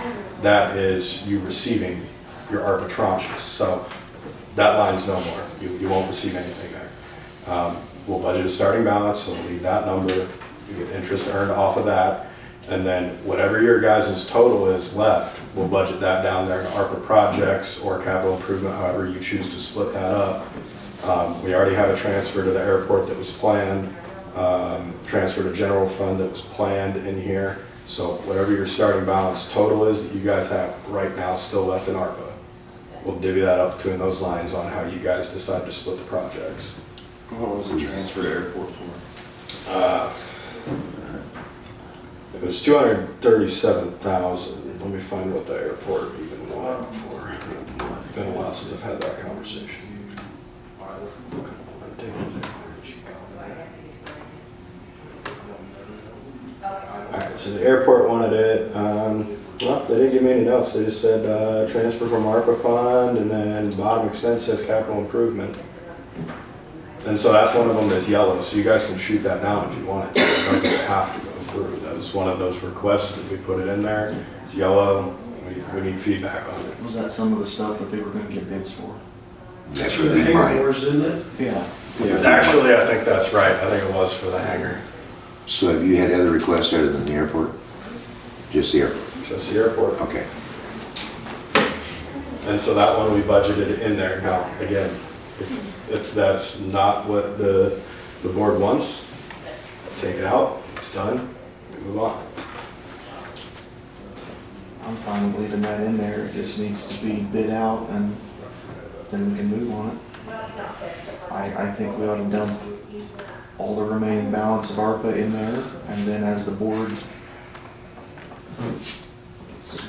that is you receiving your ARPA tranches. So that line's no more. You won't receive anything there. We'll budget a starting balance, so we'll leave that number. You get interest earned off of that. And then whatever your guys' total is left, we'll budget that down there in ARPA projects or capital improvement, however you choose to split that up. We already have a transfer to the airport that was planned, transfer to general fund that was planned in here. So whatever your starting balance total is that you guys have right now still left in ARPA, we'll divvy that up between those lines on how you guys decide to split the projects. What was the transfer to airport for? It was 237,000. Let me find what the airport even went for. It's been a while since I've had that conversation. Alright, so the airport wanted it, well, they didn't give me any notes. They just said, transfer from ARPA fund, and then bottom expense says capital improvement. And so that's one of them that's yellow, so you guys can shoot that down if you want it. It doesn't have to go through. That was one of those requests that we put it in there. It's yellow, we need feedback on it. Was that some of the stuff that they were gonna get bids for? That's For the really hangar mine. doors, isn't it? Yeah. Actually, I think that's right. I think it was for the hangar. So have you had other requests other than the airport? Just the airport? Just the airport. Okay. And so that one we budgeted in there. Now, again, if that's not what the board wants, take it out, it's done, we move on. I'm fine with leaving that in there. It just needs to be bid out and then we can move on it. I think we ought to dump all the remaining balance of ARPA in there, and then as the board,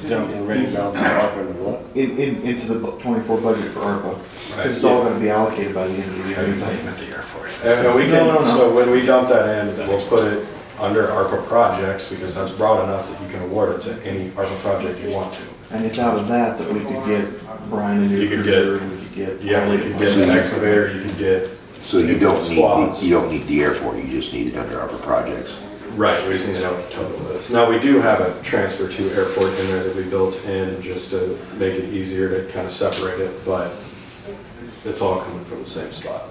Dump the remaining balance of ARPA into what? into the 24 budget for ARPA. Right. Because it's all gonna be allocated by the end of the year. Everything with the airport. And we can, No. so when we dump that in, we'll put it under ARPA projects because that's broad enough that you can award it to any ARPA project you want to. And it's out of that we could get Brian a new You could cruiser, and we could get. Yeah, you can get an excavator, you can get. So you don't need, squads. you don't need the airport, you just need it under ARPA projects. Right, we just need to know what the total is. Now, we do have a transfer to airport in there that we built in just to make it easier to kind of separate it, but it's all coming from the same spot.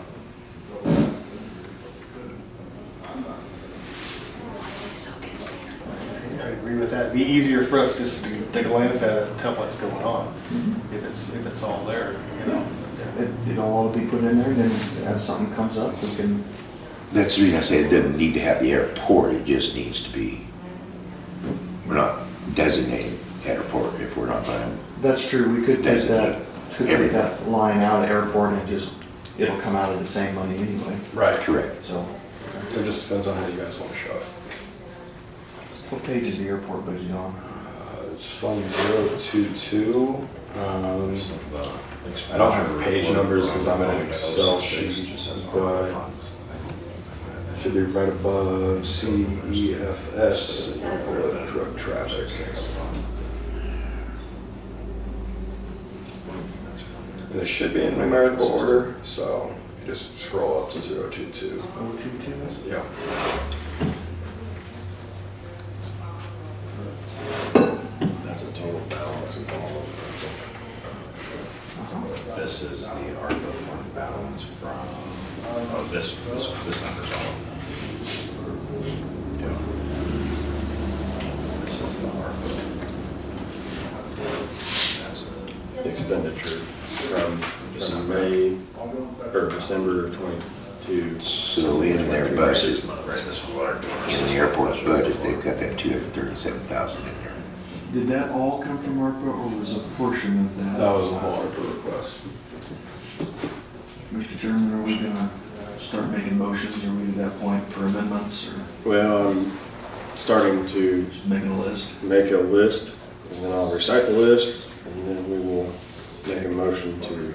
I agree with that. It'd be easier for us just to take a glance at it and tell what's going on, if it's all there, you know. It'll all be put in there, and then as something comes up, we can, That's the reason I say it doesn't need to have the airport, it just needs to be, we're not designating airport if we're not going that's true, we could take that, Designate line out of airport and just, it'll come out of the same money anyway, Right. correct. so. It just depends on how you guys want to show it. What page is the airport budget on? It's Fund 022. I don't have page numbers because I'm in an Excel sheet, but should be right above CEFS, drug traffic. And it should be in numerical order, so you just scroll up to 022. 022? Yeah. That's a total balance of all of This is the ARPA fund balance from, oh, this number's all of them. Yeah. This is the ARPA. the expenditure from May, or December of 22. So in their budget, Right, this is what our in the airport's budget, they've got that 237,000 in there. Did that all come from ARPA, or was a portion of that? That was the whole ARPA request. Mr. Chairman, are we gonna start making motions, or are we at that point for amendments, or Well, I'm starting to just making a list? make a list, and then I'll recite the list, and then we will make a motion to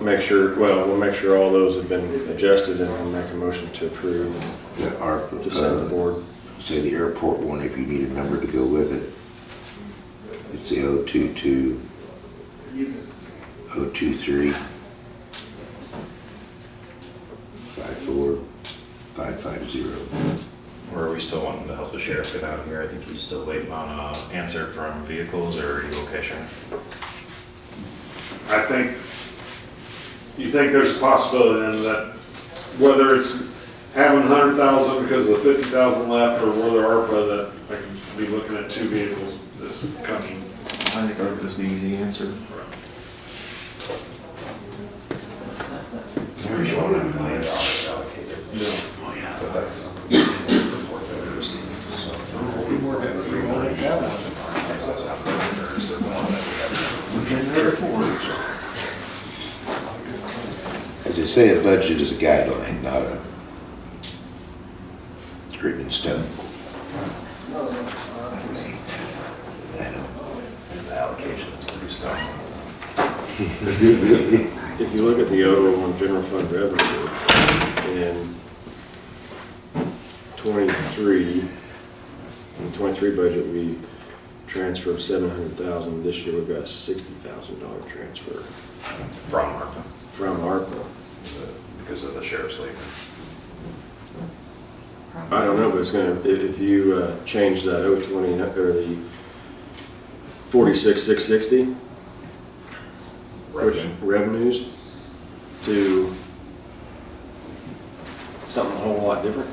make sure, well, we'll make sure all those have been adjusted, and we'll make a motion to approve, The ARPA, to send the board. say the airport one, if you need a number to go with it, it's the 022, 023, 54, 550. Or are we still wanting to help the sheriff get out here? I think he's still waiting on an answer from vehicles, or are you okay, Sheriff? I think, you think there's a possibility then that whether it's having 100,000 because of the 50,000 left, or whether ARPA, that I can be looking at two vehicles this coming. I think ARPA is the easy answer. There's $100 million. No. Oh, yeah. But that's. As they say, a budget is a guideline, not a written in stone. I know. The allocation is pretty strong. If you look at the overall general fund revenue in 23, in the 23 budget, we transferred 700,000. This year we've got a $60,000 transfer From ARPA, from ARPA. because of the sheriff's leave. I don't know, but it's gonna, if you change that 020, or the 46,660, which revenues, to something a whole lot different,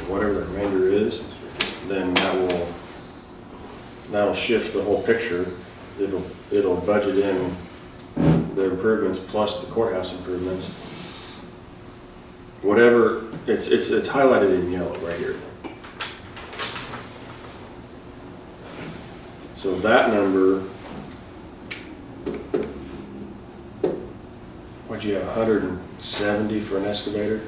whatever the remainder is, then that'll shift the whole picture. It'll budget in the improvements plus the courthouse improvements. Whatever, it's highlighted in yellow right here. So that number, what'd you have, 170 for an excavator?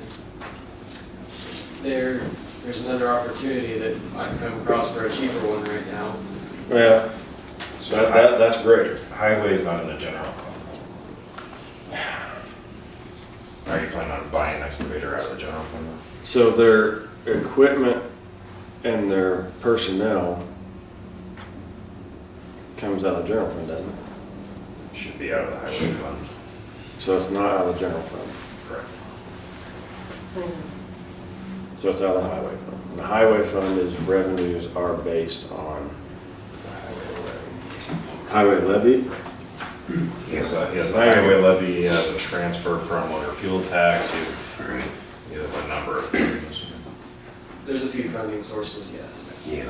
There's another opportunity that might come across for a cheaper one right now. Yeah, that's great. Highway's not in the general fund. Are you planning on buying an excavator out of the general fund? So their equipment and their personnel comes out of the general fund, doesn't it? Should be out of the highway fund. So it's not out of the general fund. Correct. So it's out of the highway fund. The highway fund is revenues are based on highway levy. Yes, the highway levy, he has a transfer from motor fuel tax, you have a number of things. There's a few funding sources, yes. Yeah.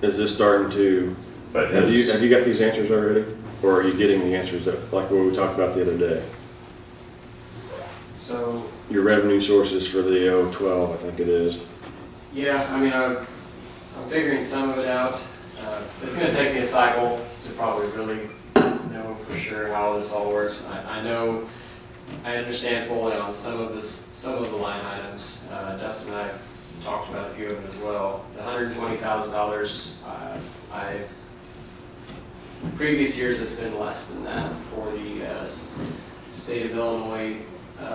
Is this starting to, But have you got these answers already? Or are you getting the answers that, like what we talked about the other day? So, Your revenue sources for the 012, I think it is. yeah, I mean, I'm figuring some of it out. It's gonna take me a cycle to probably really know for sure how this all works. I know, I understand fully on some of the line items. Dustin and I talked about a few of them as well. The $120,000, previous years it's been less than that for the state of Illinois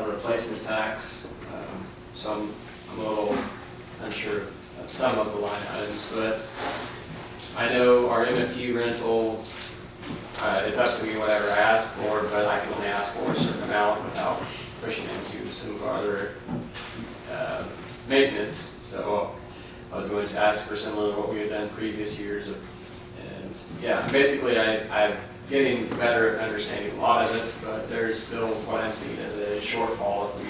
replacement tax. So I'm a little unsure of some of the line items, but I know our MFT rental, it's up to me whatever I ask for, but I can only ask for a certain amount without pushing into some of our other maintenance. So I was going to ask for similar to what we had done previous years. And yeah, basically I'm getting better at understanding a lot of it, but there's still what I'm seeing as a shortfall if we,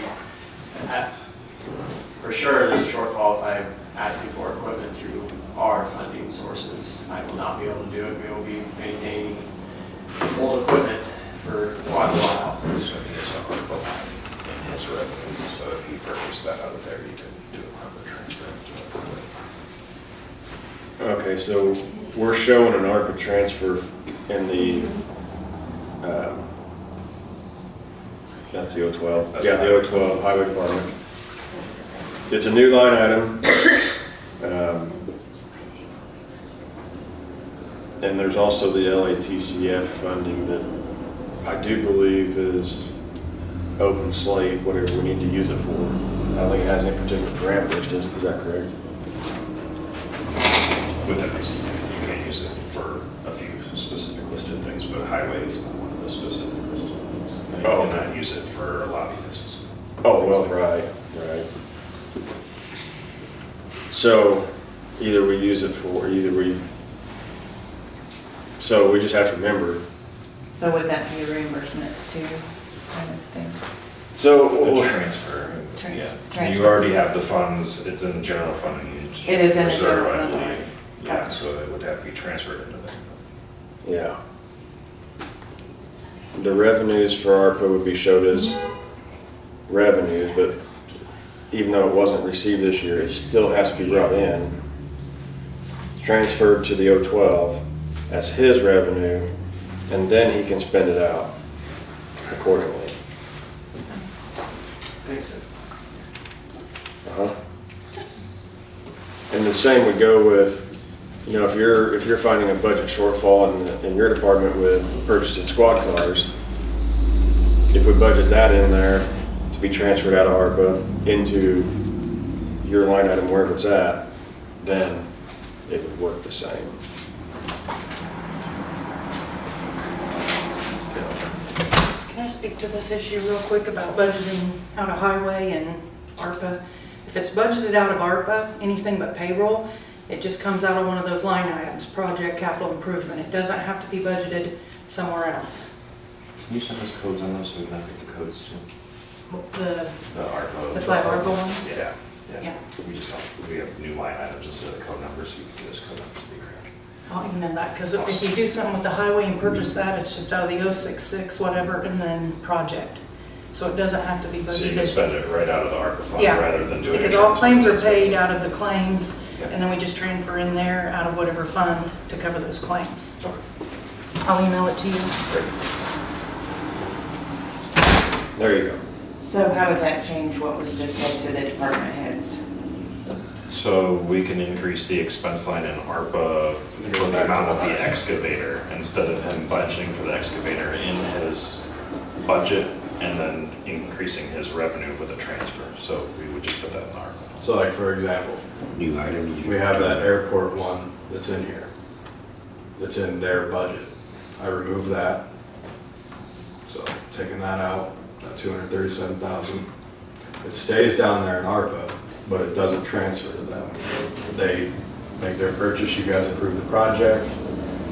for sure there's a shortfall if I'm asking for equipment through our funding sources. I will not be able to do it. We will be maintaining old equipment for quite a while. So he has a ARPA line in his revenue, so if you purchase that out of there, you can do a proper transfer to it. Okay, so we're showing an ARPA transfer in the, that's the 012. That's Yeah, the 012 Highway Department. It's a new line item. And there's also the LATCF funding that I do believe is open slate, whatever we need to use it for. I don't think it has any particular parameters, does it? Is that correct? Within reason, you can use it for a few specific listed things, but highway is not one of the specific listed things. And you cannot use it for lobbyists. Oh, well, right. So either we use it for, so we just have to remember. So would that be a reimbursement too, kind of thing? So The transfer, yeah. Transfer. You already have the funds, it's in the general fund. It is in the reserve, general I fund, believe. right. Yeah, Okay. so it would have to be transferred into that. yeah. The revenues for ARPA would be showed as revenues, but even though it wasn't received this year, it still has to be brought in transferred to the 012 as his revenue, and then he can spend it out accordingly. Thanks. Uh-huh. And the same would go with, you know, if you're finding a budget shortfall in your department with purchasing squad cars, if we budget that in there to be transferred out of ARPA into your line item wherever it's at, then it would work the same. Can I speak to this issue real quick about budgeting out of highway and ARPA? If it's budgeted out of ARPA, anything but payroll, it just comes out of one of those line items, project capital improvement. It doesn't have to be budgeted somewhere else. Can you send us codes on those so we can update the codes too? The ARPA. The 5 ARPA ones? Yeah. Yeah. We have new line items instead of code numbers, so you can give us code numbers to be correct. I'll email that, because if you do something with the highway and purchase that, it's just out of the 066 whatever, and then project. So it doesn't have to be budgeted. So you can spend it right out of the ARPA fund Yeah, rather than doing. because all claims are paid out of the claims, and then we just transfer in there out of whatever fund to cover those claims. I'll email it to you. There you go. So how does that change what was just said to the department heads? So we can increase the expense line in ARPA for the amount of the excavator, instead of him budgeting for the excavator in his budget and then increasing his revenue with a transfer. So we would just put that in ARPA. So like, for example, New item. we have that airport one that's in here, that's in their budget. I remove that. So taking that out, that 237,000. It stays down there in ARPA, but it doesn't transfer to them. They make their purchase, you guys approve the project,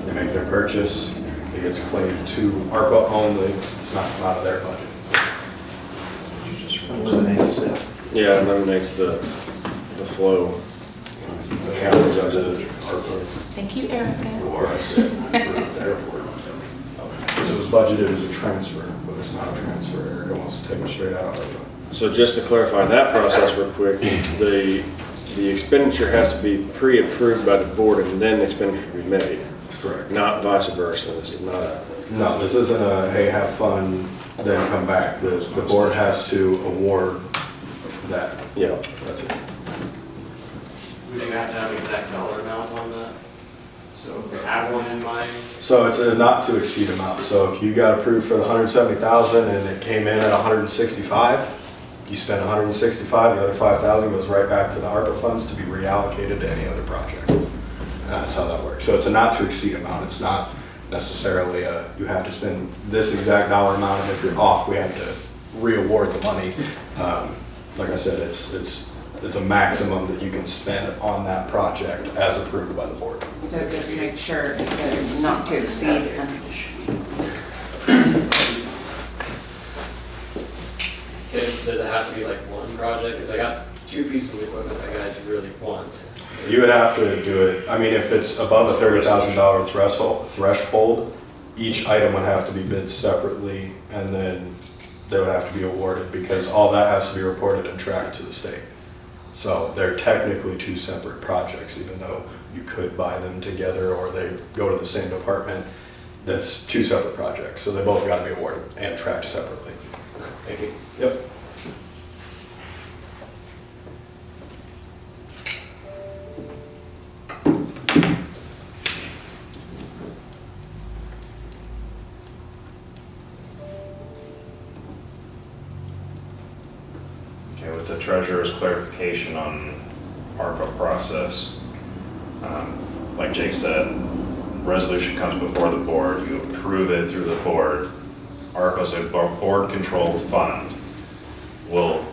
they make their purchase, it gets claimed to ARPA only, it's not come out of their budget. Eliminates that. Yeah, it eliminates the flow. The county's under ARPA. Thank you, Erica. Or I said, approve the airport. Because it was budgeted as a transfer, but it's not a transfer. Erica wants to take it straight out of ARPA. So just to clarify that process real quick, the expenditure has to be pre-approved by the board and then the expenditure to be made, Correct. not vice versa. This is not a, No, this isn't a, hey, have fun, then come back. The board has to award that. yeah. That's it. Would you have to have an exact dollar amount on that? So if we have one in mind, So it's a not to exceed amount. So if you got approved for the 170,000 and it came in at 165, you spend 165, the other 5,000 goes right back to the ARPA funds to be reallocated to any other project. And that's how that works. So it's a not to exceed amount. It's not necessarily a, you have to spend this exact dollar amount, and if you're off, we have to re-award the money. Like I said, it's a maximum that you can spend on that project as approved by the board. So just make sure it says not to exceed. does it have to be like one project? Because I got 2 pieces of equipment that guys really want. You would have to do it, I mean, if it's above a $30,000 threshold, each item would have to be bid separately, and then they would have to be awarded, because all that has to be reported and tracked to the state. So they're technically 2 separate projects, even though you could buy them together or they go to the same department. That's 2 separate projects, so they both got to be awarded and tracked separately. Thank you. Yep. Okay, with the treasurer's clarification on ARPA process, like Jake said, resolution comes before the board, you approve it through the board. ARPA's a board-controlled fund. We'll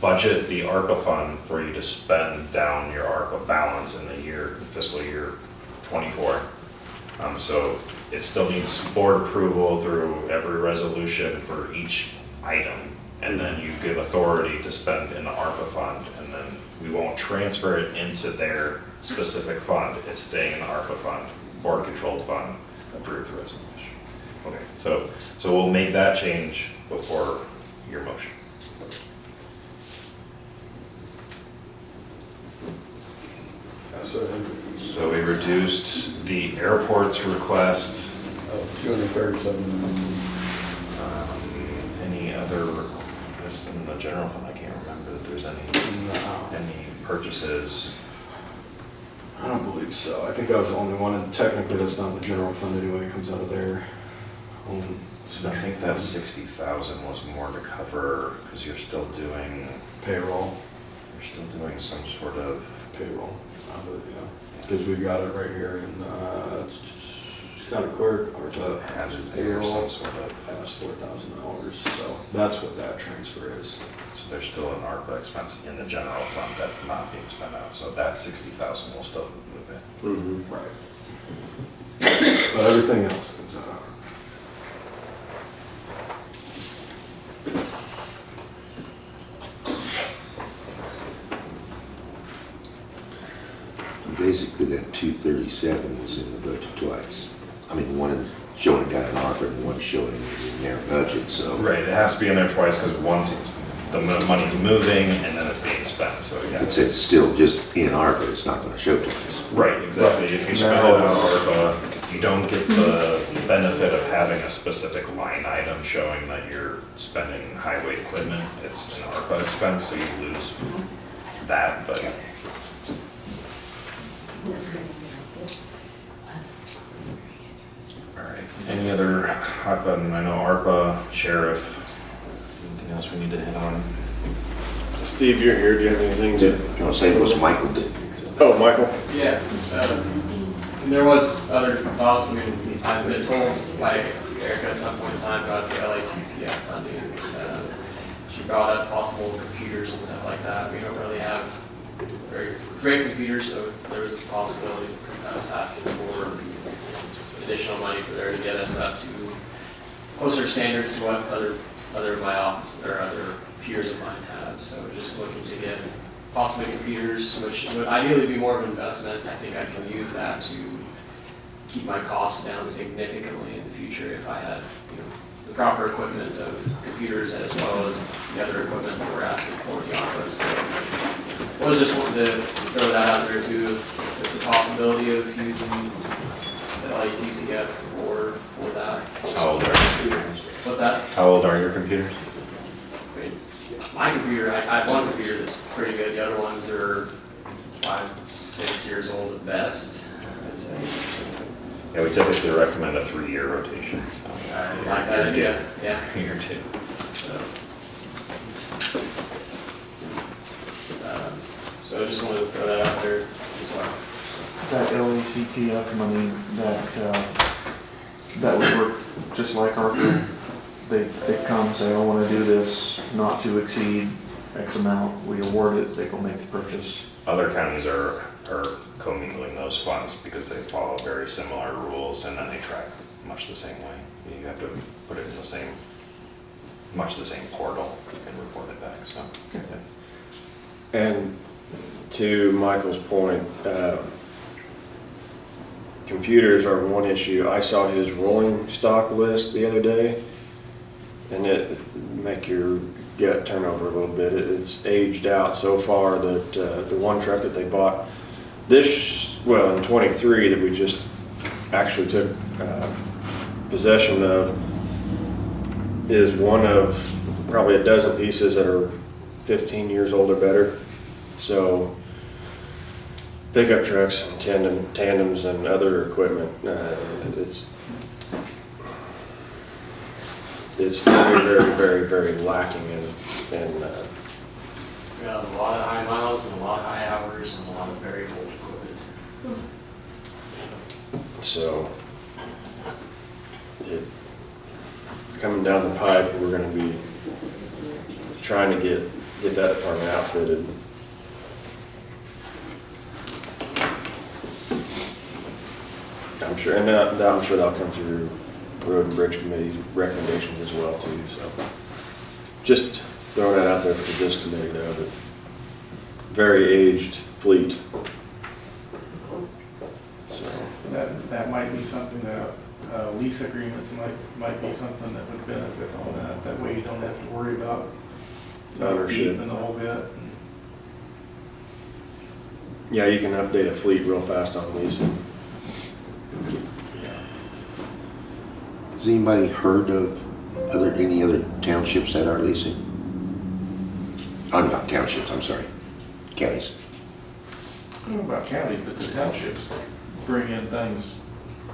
budget the ARPA fund for you to spend down your ARPA balance in the year, fiscal year 24. So it still needs board approval through every resolution for each item. And then you give authority to spend in the ARPA fund, and then we won't transfer it into their specific fund. It's staying in the ARPA fund, board-controlled fund, approved through resolution. Okay, so we'll make that change before your motion. So we reduced the airport's request. 237. Any other requests in the general fund? I can't remember if there's any purchases. I don't believe so. I think that was the only one, and technically that's not the general fund anyway, it comes out of there. So I think that 60,000 was more to cover, because you're still doing, Payroll. you're still doing some sort of, Payroll, because we've got it right here in, county clerk, or the hazard pay or payroll, some sort of, past $4,000, so that's what that transfer is. so there's still an ARPA expense in the general fund that's not being spent out, so that 60,000 will still move in. Right. But everything else comes out. Basically, that 237 was in the budget twice. I mean, one showing down in ARPA and one showing in their budget, so. Right, it has to be in there twice, because once the money's moving and then it's being spent, so yeah. It's still just in ARPA, it's not gonna show twice. Right, exactly. If you spend it on ARPA, you don't get the benefit of having a specific line item showing that you're spending highway equipment. It's an ARPA expense, so you lose that, but all right. Any other hot button? I know ARPA, sheriff, anything else we need to hit on? Steve, you're here, do you have anything to? You want to say what's Michael did? Oh, Michael? Yeah, and there was other thoughts. I mean, I've been told by Erica at some point in time about the LATCF funding. She brought up possible computers and stuff like that. We don't really have very great computers, so there was a possibility of us asking for additional money for there to get us up to closer standards to what other of my office or other peers of mine have. So just looking to get possibly computers, which would ideally be more of an investment. I think I can use that to keep my costs down significantly in the future if I had, the proper equipment of computers as well as the other equipment that we're asking for the office. So I was just wanting to throw that out there too, if there's a possibility of using the LATCF for that. How old are your computers? What's that? How old are your computers? My computer, I have one computer that's pretty good. The other ones are 5-6 years old at best, I'd say. Yeah, we typically recommend a 3-year rotation. So. I like that idea. Yeah. Year 2. So I just wanted to throw that out there as well. That LACTF money, that would work just like ARPA. They come and say, I want to do this, not to exceed X amount. We award it, they go make the purchase. Other counties are commingling those funds because they follow very similar rules, and then they track much the same way. You have to put it in much the same portal and report it back. So, yeah. And to Michael's point, computers are one issue. I saw his rolling stock list the other day, and it make your gut turn over a little bit. It's aged out so far that the one truck that they bought in 23 that we just actually took possession of is one of probably a dozen pieces that are 15 years old or better. So pickup trucks and tandems and other equipment, it's very, very, very, very lacking in We got a lot of high miles and a lot of high hours and a lot of very old equipment. so coming down the pipe, we're going to be trying to get that department outfitted. I'm sure, and I'm sure that'll come through Road and Bridge Committee recommendations as well too. So just throwing that out there for this committee to know that very aged fleet. So that might be something that lease agreements might be something that would benefit on that. That way you don't have to worry about ownership and the whole bit. Yeah, you can update a fleet real fast on leasing. Has anybody heard of any other townships that are leasing? I'm not townships, I'm sorry, counties. I don't know about county, but the townships bring in things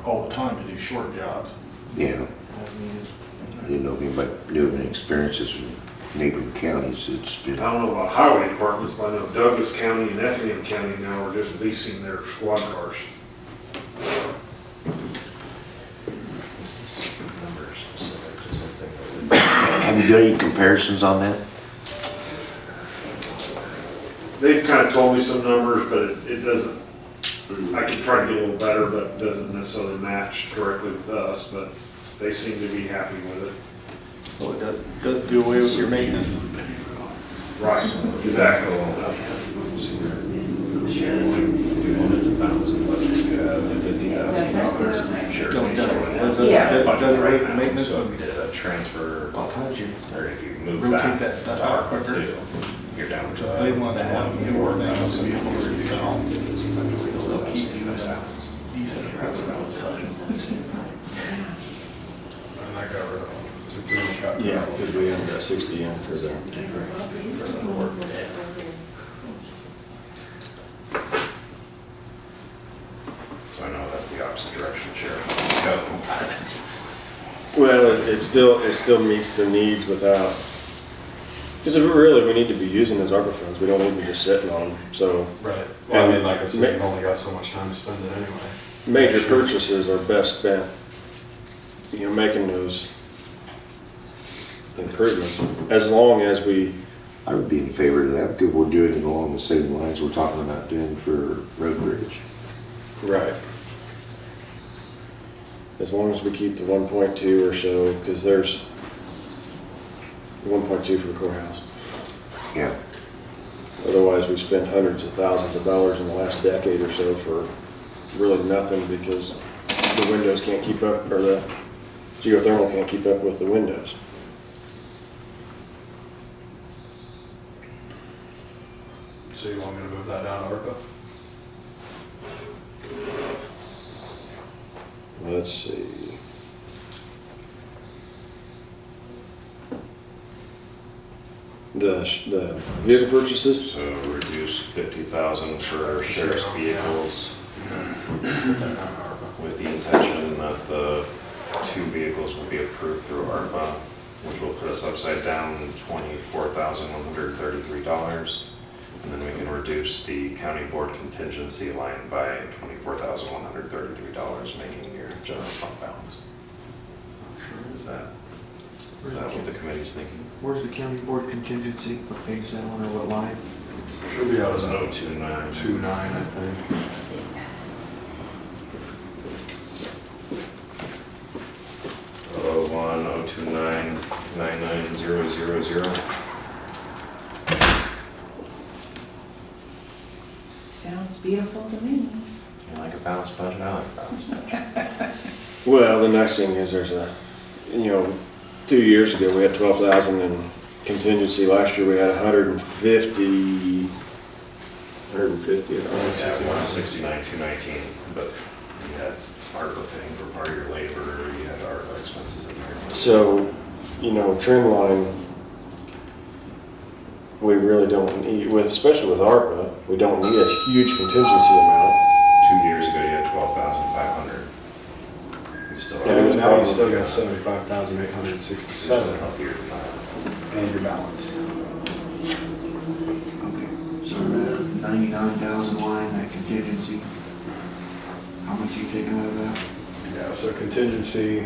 all the time to do short jobs Yeah, as needed. I didn't know if anybody knew of any experiences from neighboring counties. It's been, I don't know about highway departments, but I know Douglas County and Effingham County now are just leasing their squad cars. have you done any comparisons on that? They've kind of told me some numbers, but it doesn't, I could try to get a little better, but it doesn't necessarily match directly with us, but they seem to be happy with it. Well, it does do away with your maintenance. Right, exactly. Does away with the maintenance. So if we did a transfer, I'll tell you. or if you move Rotate that that stuff to out ARPA quicker. too, you're down to. Because they want to have newer things to be able to resell. So they'll keep you in a decent revenue. And that got rid of them. Yeah, because we have that 60 in for the. So I know that's the opposite direction, Sheriff. Well, it still meets the needs without, because really, we need to be using those ARPA funds. We don't need to be just sitting on them, so. Right. Well, I mean, like I said, you've only got so much time to spend it anyway. Major purchases are best spent, making those improvements, as long as we, I would be in favor of that because we're doing it along the same lines we're talking about doing for road bridge. right. As long as we keep the 1.2 or so, because there's 1.2 for the courthouse. Yeah. Otherwise, we spent hundreds of thousands of dollars in the last decade or so for really nothing because the windows can't keep up, or the geothermal can't keep up with the windows. So you want me to move that down to ARPA? Let's see. The vehicle purchases? So reduce 50,000 for sheriff's vehicles with the intention that the 2 vehicles will be approved through ARPA, which will put us upside down $24,133. And then we can reduce the county board contingency line by $24,133, making your general fund balance. Is that what the committee's thinking? Where's the county board contingency? What page is that on or what line? Should be out of It's that 029. 2.9, I think. Oh, 029 99000. Sounds beautiful to me. You like a balanced budget? I like a balanced budget. Well, the next thing is there's 2 years ago, we had 12,000 in contingency. Last year, we had 150, I think. Yeah, 169, 219, but you had ARPA paying for part of your labor, you had ARPA expenses in there. So, trend line, we really don't need, especially with ARPA, we don't need a huge contingency amount. 2 years ago, you had 12,500. You still Yeah, it was Now you probably- still got 75,867 healthier than that. and your balance. Okay, so that 99,000 line, that contingency, how much are you taking out of that? Yeah, so contingency,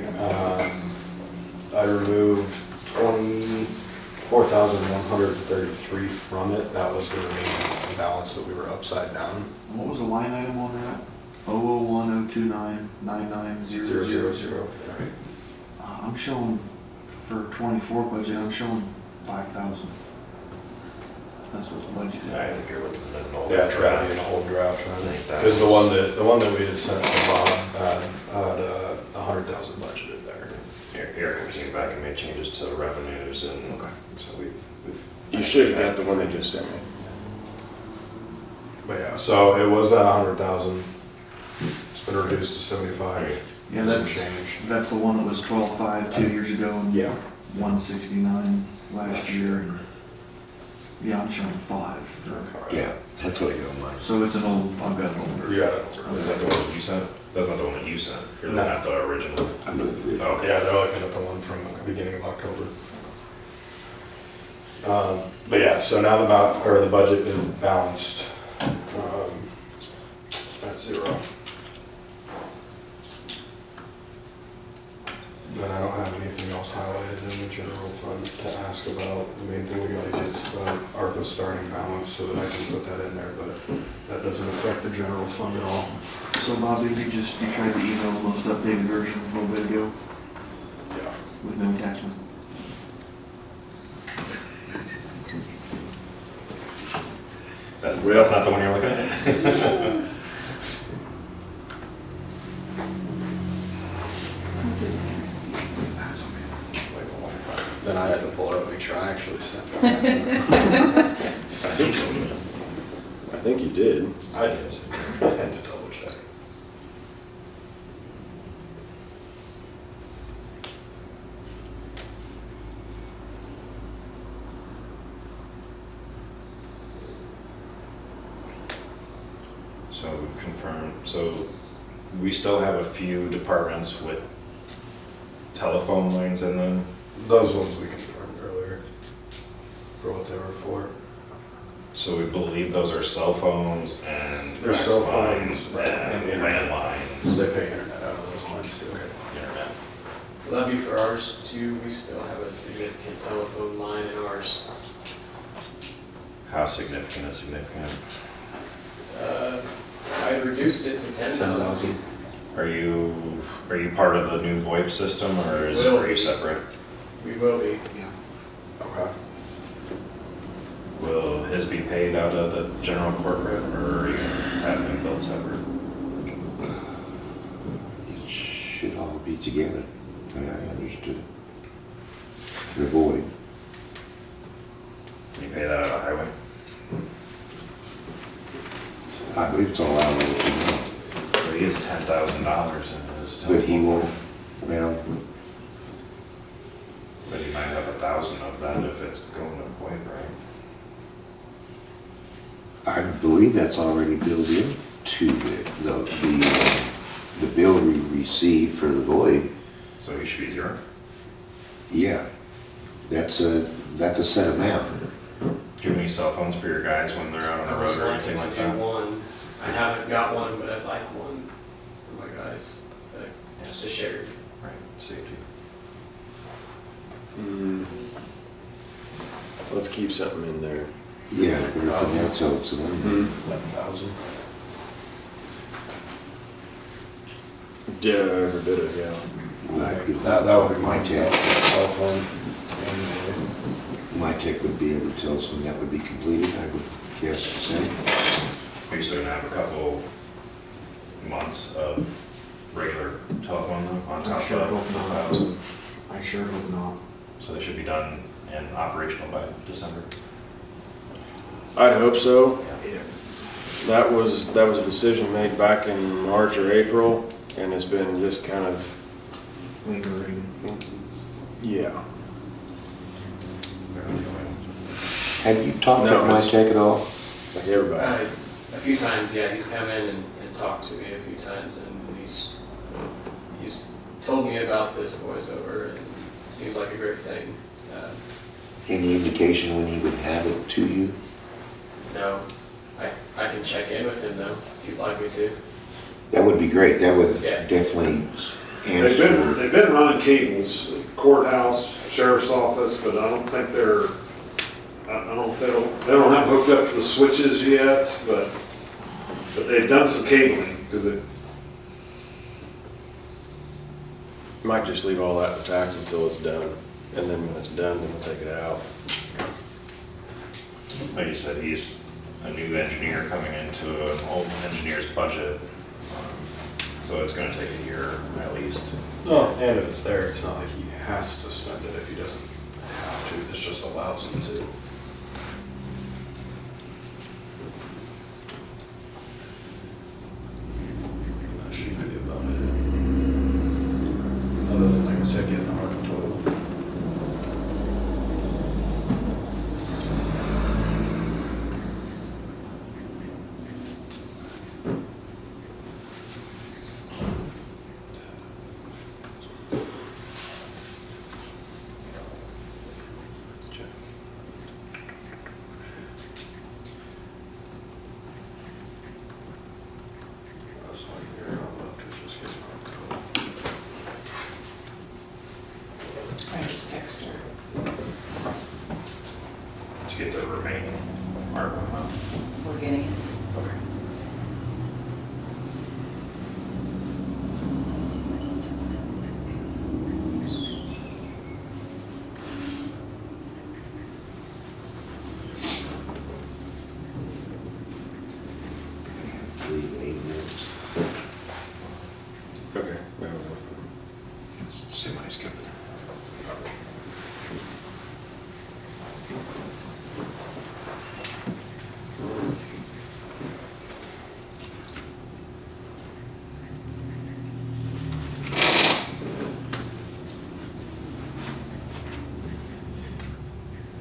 I removed 24,133 from it. That was the remaining balance that we were upside down. What was the line item on that? 00102999000. Right. I'm showing, for 24 budget, I'm showing 5,000. That's what's budgeted. I think you're looking at an old Yeah, it's gotta be an draft. old draft, I right? think that Because the was- one that we had sent to Bob had 100,000 budgeted there. Erica came back and made changes to the revenues, and so we've. You should have got the one they just sent me. But yeah, so it was at 100,000. It's been reduced to 75. Yeah, Some that's, change. that's the one that was 12.5 2 years ago and Yeah. 169 last year. And yeah, I'm showing 5. Yeah, that's what I got on mine. So it's an old, I've got an older. You got it. Is that the one that you sent? That's not the one that you sent. You're looking at the original. I'm looking at it. Okay. Yeah, they're looking at the one from the beginning of October. But yeah, so now the budget is balanced at 0. And I don't have anything else highlighted in the general fund to ask about. The main thing we gotta get is the ARPA starting balance so that I can put that in there, but that doesn't affect the general fund at all. So Bobby, you tried to email the most updated version a little bit ago Yeah. with no attachment. That's not the one you're looking at? Then I had to pull it up, make sure I actually sent it. I think so. I think you did. I did. I had to double check. So we've confirmed, so we still have a few departments with telephone lines in them. Those ones we confirmed earlier for what they were for. So we believe those are cell phones and They're fax cell lines phones, right, and and internet. landlines. They pay internet out of those lines too. Internet. Well, that'd be for ours too. We still have a significant telephone line in ours. How significant is significant? I reduced it to 10,000. Are you part of the new VoIP system or are you separate? We will be. Okay. Will his be paid out of the general corporate or are you having him billed separate? It should all be together. I understood it. The void. You pay that out of highway? I believe it's all out of it. So he has $10,000 in his. But he won't, well, But he might have 1,000 of that if it's going to VoIP, right? I believe that's already built into the bill we received for the void. So he should be 0? Yeah, that's a set amount. Do you have any cell phones for your guys when they're out on the road or anything like that? One. I haven't got one, but I'd like one for my guys. Just a shared. Right, safety. Let's keep something in there. Yeah, that's all it's 11,000. Yeah, every bit of, yeah. That would be my tech. cell phone. My tech would be able to tell us when that would be completed, I would guess the same. Are you still gonna have a couple months of regular telephone though, on top sure of hope not. 1,000? I sure hope not. So they should be done and operational by December. I'd hope so. Yeah. That was a decision made back in March or April, and it's been just kind of, Lingering. yeah. Have you talked No, to my it's- tech at all? Like everybody. A few times, yeah, he's come in and talked to me a few times, and he's told me about this voiceover, and it seems like a great thing. Any indication when he would have it to you? No, I can check in with him though, if you'd like me to. That would be great, that would Yeah. definitely answer. They've been running cables, courthouse, sheriff's office, but I don't think they don't have hooked up to the switches yet, but they've done some cabling, because it, Might just leave all that intact until it's done, and then when it's done, then we'll take it out. Like you said, he's a new engineer coming into an old engineer's budget. So it's gonna take a year at least. Oh, and if it's there, it's not like he has to spend it if he doesn't have to. This just allows him to.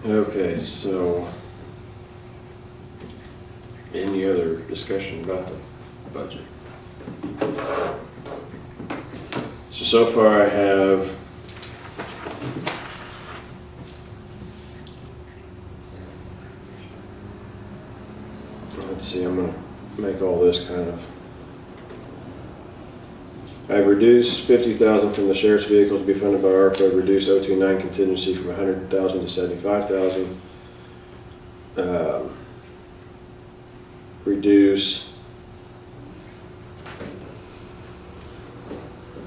Okay, so any other discussion about the budget? So far I have let's see, I'm gonna make all this kind of. I've reduced 50,000 from the sheriff's vehicle to be funded by ARPA. I've reduced 029 contingency from 100,000 to 75,000. Reduce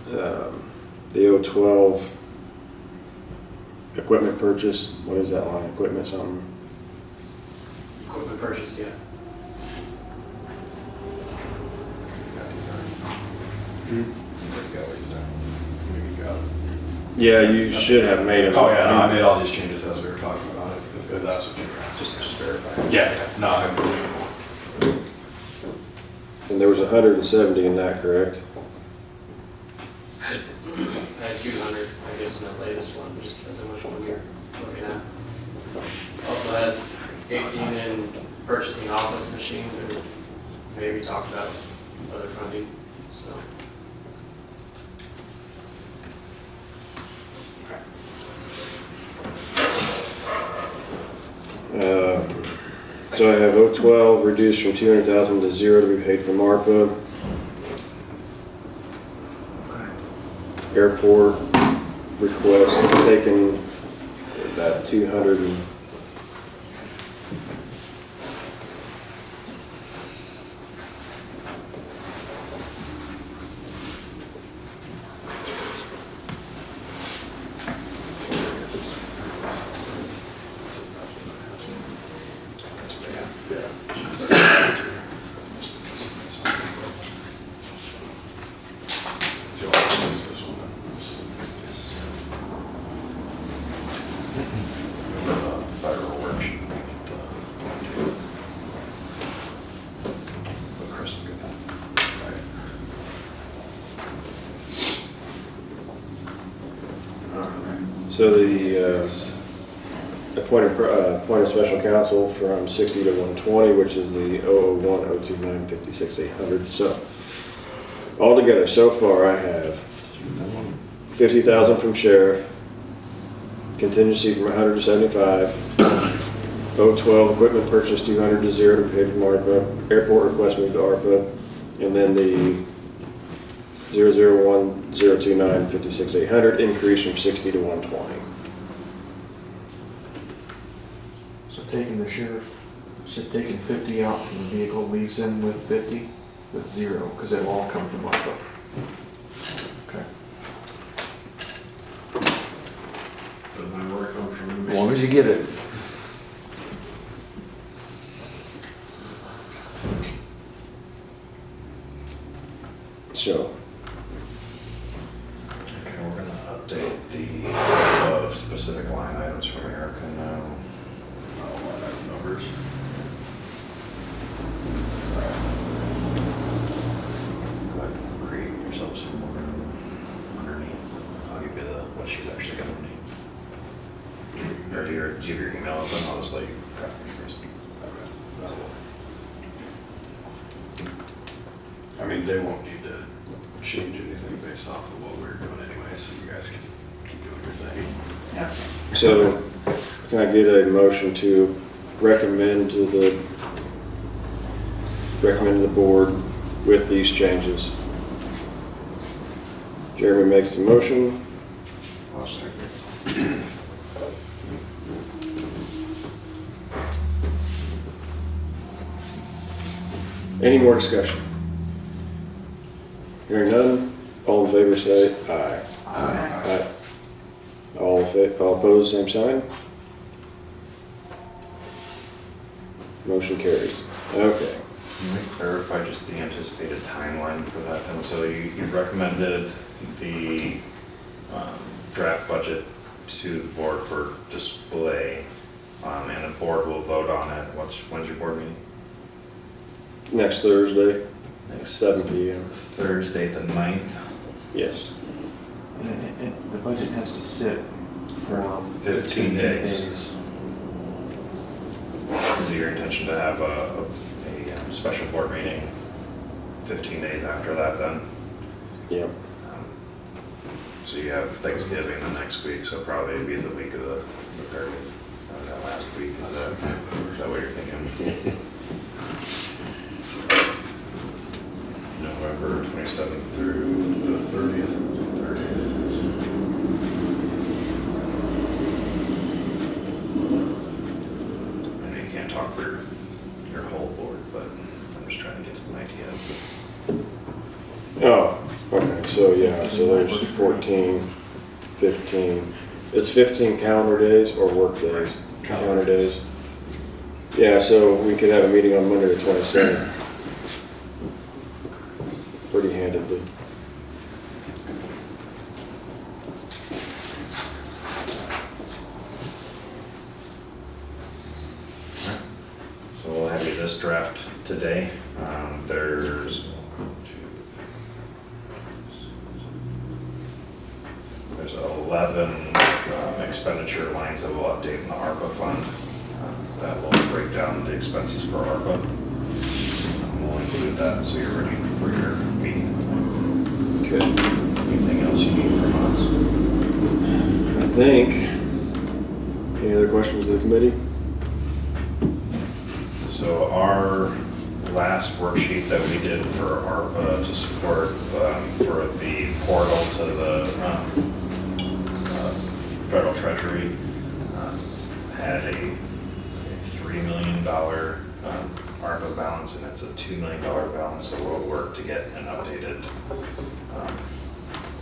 the 012 equipment purchase. What is that line? Equipment something? Equipment purchase, yeah. Yeah, you should have made it. Oh, yeah, no, I made all these changes as we were talking about it, if that's what you were asking. Just verifying. Yeah, no, I believe And there was 170 in that, correct? I had 200, I guess, in the latest one, just depends on which one you're looking at. Also had 18 in purchasing office machines, and maybe talked about other funding, so. So I have 012 reduced from 200,000 to 0 to be paid from ARPA. Airport request taken about 200 and so the appointed special counsel from 60 to 120, which is the 001, 029, 56, 800. So altogether, so far I have 50,000 from sheriff, contingency from 100 to 75, 012 equipment purchase 200 to 0 to be paid from ARPA, airport request moved to ARPA, and then the 001, 029, 56, 800 increase from 60 to 120. So taking the sheriff, so taking 50 out from the vehicle leaves him with 50, with 0, because it'll all come from ARPA. Okay. Doesn't matter where it comes from. As long as you get it. So, Okay, we're gonna update the specific line items from Erica now. line item numbers. Go ahead and create yourself some more room underneath. I'll give you what she's actually gonna need. Or do your email, and then I'll just let you copy first. I mean, they won't need to change anything based off of what we're doing anyway, so you guys can keep doing your thing. so can I get a motion to recommend to the board with these changes? Jeremy makes the motion. I'll second. Any more discussion? Hearing none, all in favor say aye. Aye. All opposed, same sign. Motion carries. Okay. Can we clarify just the anticipated timeline for that then? So you've recommended the draft budget to the board for display, and the board will vote on it. When's your board meeting? Next Thursday, 7 p.m. Thursday the 9th. Yes. And the budget has to sit for 15 days. Is it your intention to have a special board meeting 15 days after that then? Yep. So you have Thanksgiving the next week, so probably it'd be the week of the 30th, that last week. Is that what you're thinking? November 27th through the 30th. I know you can't talk for your whole board, but I'm just trying to get an idea. Oh, okay, so yeah, so there's 14, 15. It's 15 calendar days or work days? Calendar days. Yeah, so we could have a meeting on Monday the 27th. Pretty handedly. So we'll have you this draft today. There's 11 expenditure lines that will update in the ARPA fund. That will break down the expenses for ARPA. We'll include that so you're ready for your meeting. Okay. Anything else you need from us? I think. Any other questions of the committee? So our last worksheet that we did for ARPA to support for the portal to the federal treasury had a $3 million ARPA balance, and it's a $2 million balance, so we'll work to get an updated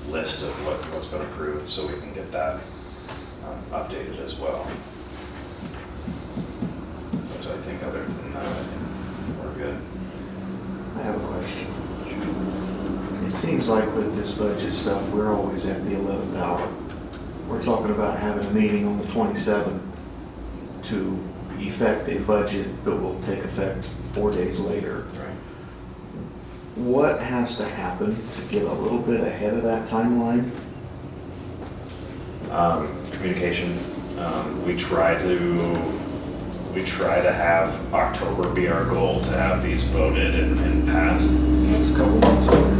list of what's been approved so we can get that updated as well. So I think other than that, I think we're good. I have a question. It seems like with this budget stuff, we're always at the 11th hour. We're talking about having a meeting on the 27th to effect a budget that will take effect 4 days later. Right. What has to happen to get a little bit ahead of that timeline? Communication. We try to have October be our goal to have these voted and passed. It's a couple months over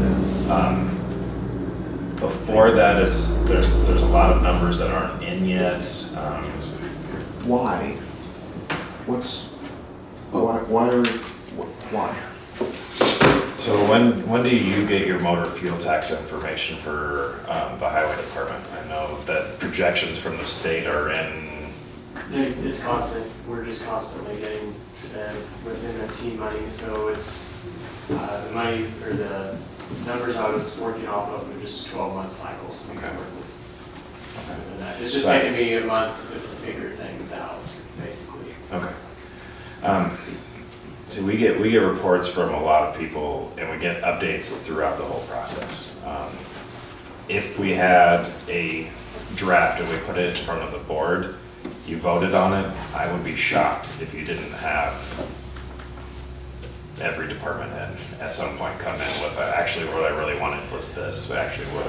that. Before that, there's a lot of numbers that aren't in yet. Why? Why? So when do you get your motor fuel tax information for the highway department? I know that projections from the state are in. It's constant. We're just constantly getting fed with MFT money, so it's the money or the numbers I was working off of are just 12-month cycles. We can work with that. It's just taking me a month to figure things out, basically. Okay. So we get reports from a lot of people, and we get updates throughout the whole process. If we had a draft and we put it in front of the board, you voted on it, I would be shocked if you didn't have every department head at some point come in with, actually what I really wanted was this, actually what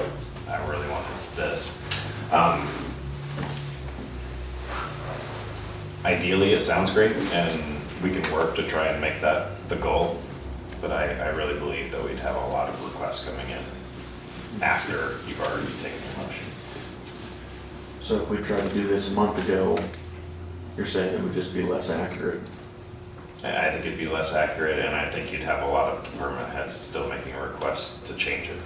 I really want is this. Ideally, it sounds great, and we can work to try and make that the goal, but I really believe that we'd have a lot of requests coming in after you've already taken your motion. So if we tried to do this a month ago, you're saying it would just be less accurate? I think it'd be less accurate, and I think you'd have a lot of department heads still making a request to change it.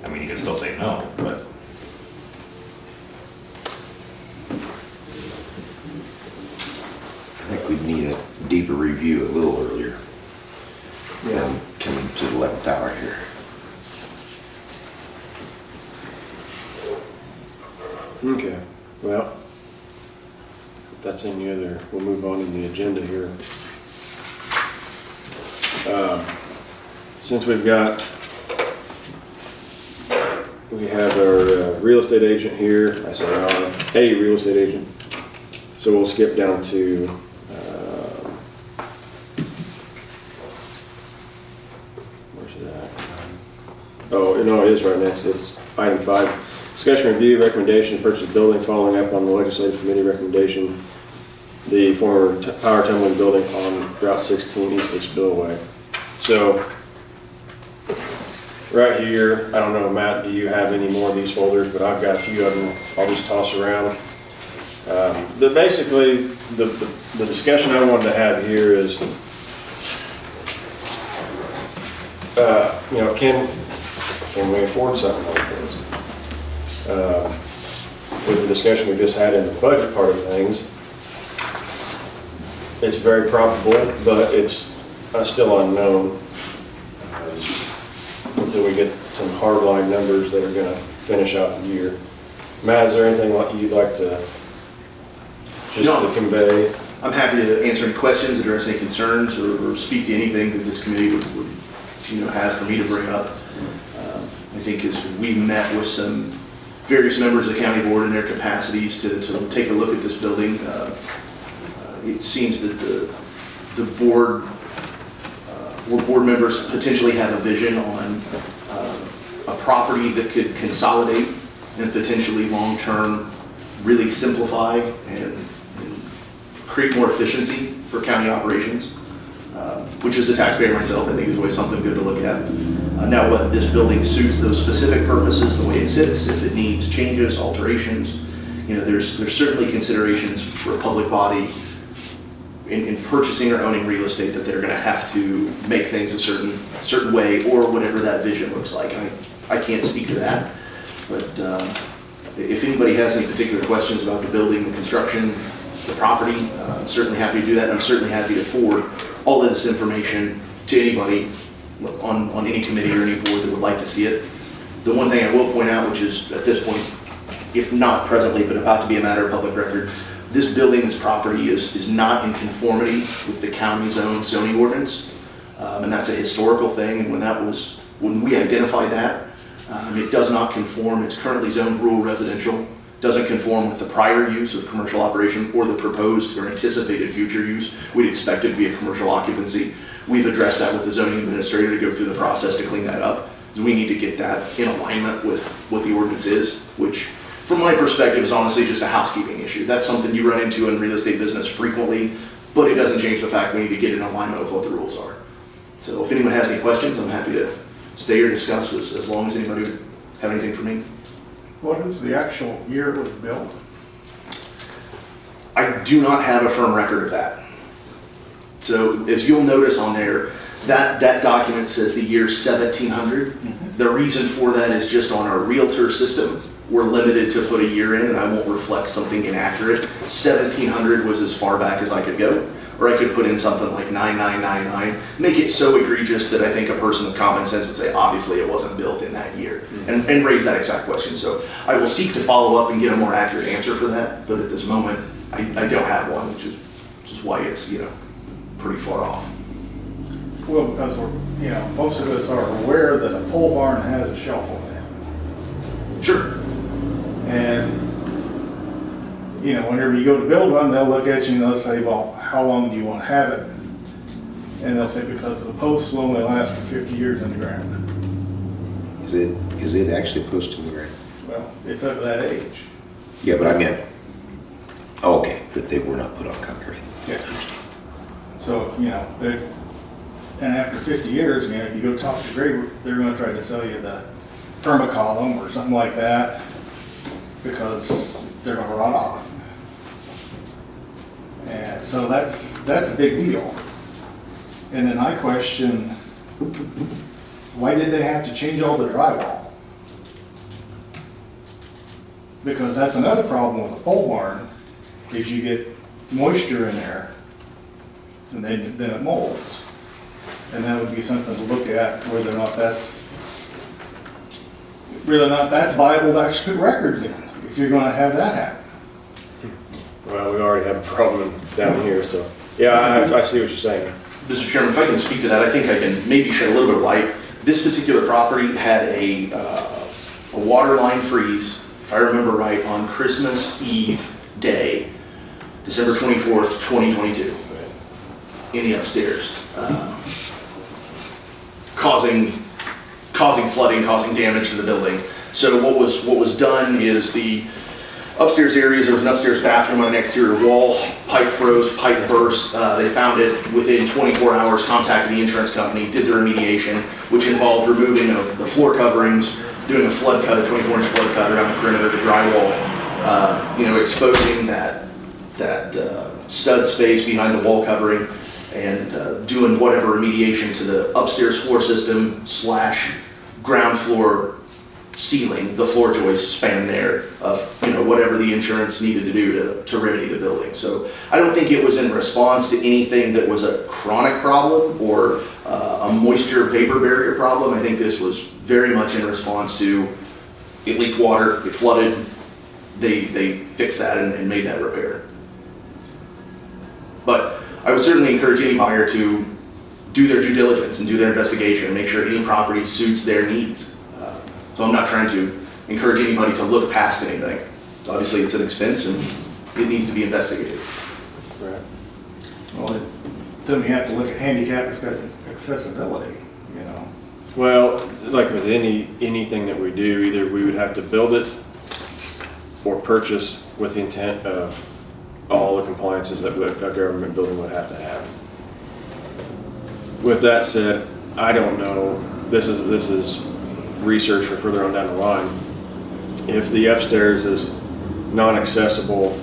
I mean, you can still say no, but. I think we'd need a deeper review a little earlier. Yeah. Coming to the 11th hour here. Okay, well, if that's any other, we'll move on to the agenda here. Since we have our real estate agent here, I say a real estate agent, so we'll skip down to where's it at? Oh, no, it is right next. It's item 5. Discussion review recommendation to purchase a building following up on the legislative committee recommendation, the former power tumbling building on Route 16 east of Spillway. So, right here, I don't know, Matt, do you have any more of these folders? But I've got a few of them I'll just toss around. Basically, the discussion I wanted to have here is, you know, can we afford something like this? With the discussion we just had in the budget part of things, it's very probable, but it's still unknown until we get some hardline numbers that are going to finish out the year. Matt, is there anything you'd like to to convey? I'm happy to answer any questions, address any concerns, or speak to anything that this committee would have for me to bring up. I think as we met with some various members of the county board in their capacities to take a look at this building, it seems that the board or board members potentially have a vision on a property that could consolidate and potentially long-term really simplify and create more efficiency for county operations, which as a taxpayer myself, I think is always something good to look at. Now, whether this building suits those specific purposes, the way it sits, if it needs changes, alterations, there's certainly considerations for a public body in purchasing or owning real estate that they're going to have to make things a certain way, or whatever that vision looks like. I can't speak to that, but if anybody has any particular questions about the building, the construction, the property, I'm certainly happy to do that, and I'm certainly happy to forward all of this information to anybody on any committee or any board that would like to see it. The one thing I will point out, which is at this point, if not presently, but about to be a matter of public record, this building, this property is not in conformity with the county's own zoning ordinance, and that's a historical thing. And when we identified that, it does not conform. It's currently zoned rural residential. Doesn't conform with the prior use of commercial operation or the proposed or anticipated future use. We'd expect it to be a commercial occupancy. We've addressed that with the zoning administrator to go through the process to clean that up. We need to get that in alignment with what the ordinance is, which from my perspective is honestly just a housekeeping issue. That's something you run into in real estate business frequently, but it doesn't change the fact we need to get in alignment with what the rules are. So if anyone has any questions, I'm happy to stay or discuss as long as anybody would have anything for me. What is the actual year it was built? I do not have a firm record of that. So as you'll notice on there, that document says the year 1700. Mm-hmm. The reason for that is just on our realtor system, we're limited to put a year in, and I won't reflect something inaccurate. 1700 was as far back as I could go, or I could put in something like 9999, make it so egregious that I think a person of common sense would say, obviously it wasn't built in that year, mm-hmm. and raise that exact question. So I will seek to follow up and get a more accurate answer for that, but at this moment, I don't have one, which is why it's, pretty far off. Well, because most of us are aware that a pole barn has a shelf on it. Sure. And whenever you go to build one, they'll look at you and they'll say, well, how long do you want to have it? And they'll say, because the posts will only last for 50 years in the ground. Is it actually posted in the ground? Well, it's of that age. Yeah, but I meant, okay, that they were not put on concrete. Yeah. So, and after 50 years, if you go talk to Greg, they're going to try to sell you the permacolumn or something like that because they're going to rot off. And so that's a big deal. And then I question, why did they have to change all the drywall? Because that's another problem with a pole barn, is you get moisture in there and then it molds. And that would be something to look at, whether or not that's viable to actually put records in, if you're going to have that happen. Well, we already have a problem down here, so yeah, I see what you're saying. Mr. Chairman, if I can speak to that, I think I can maybe shed a little bit of light. This particular property had a water line freeze, if I remember right, on Christmas Eve day, December 24th, 2022, in the upstairs, causing causing flooding, causing damage to the building. So what was done is the upstairs areas, there was an upstairs bathroom on an exterior wall, pipe froze, pipe burst. They found it within 24 hours, contacted the insurance company, did the remediation, which involved removing the floor coverings, doing a flood cut, a 24-inch flood cut around the perimeter of the drywall, exposing that stud space behind the wall covering, and doing whatever remediation to the upstairs floor system / ground floor ceiling, the floor joist span there of whatever the insurance needed to do to remedy the building. So I don't think it was in response to anything that was a chronic problem or a moisture vapor barrier problem. I think this was very much in response to it leaked water, it flooded, they fixed that and made that repair. But I would certainly encourage any buyer to do their due diligence and do their investigation and make sure any property suits their needs. So I'm not trying to encourage anybody to look past anything. So obviously it's an expense and it needs to be investigated. Right. Well, then we have to look at handicap accessibility, Well, like with anything that we do, either we would have to build it or purchase with the intent of all the compliances that a government building would have to have. With that said, I don't know, this is research for further on down the line. If the upstairs is non-accessible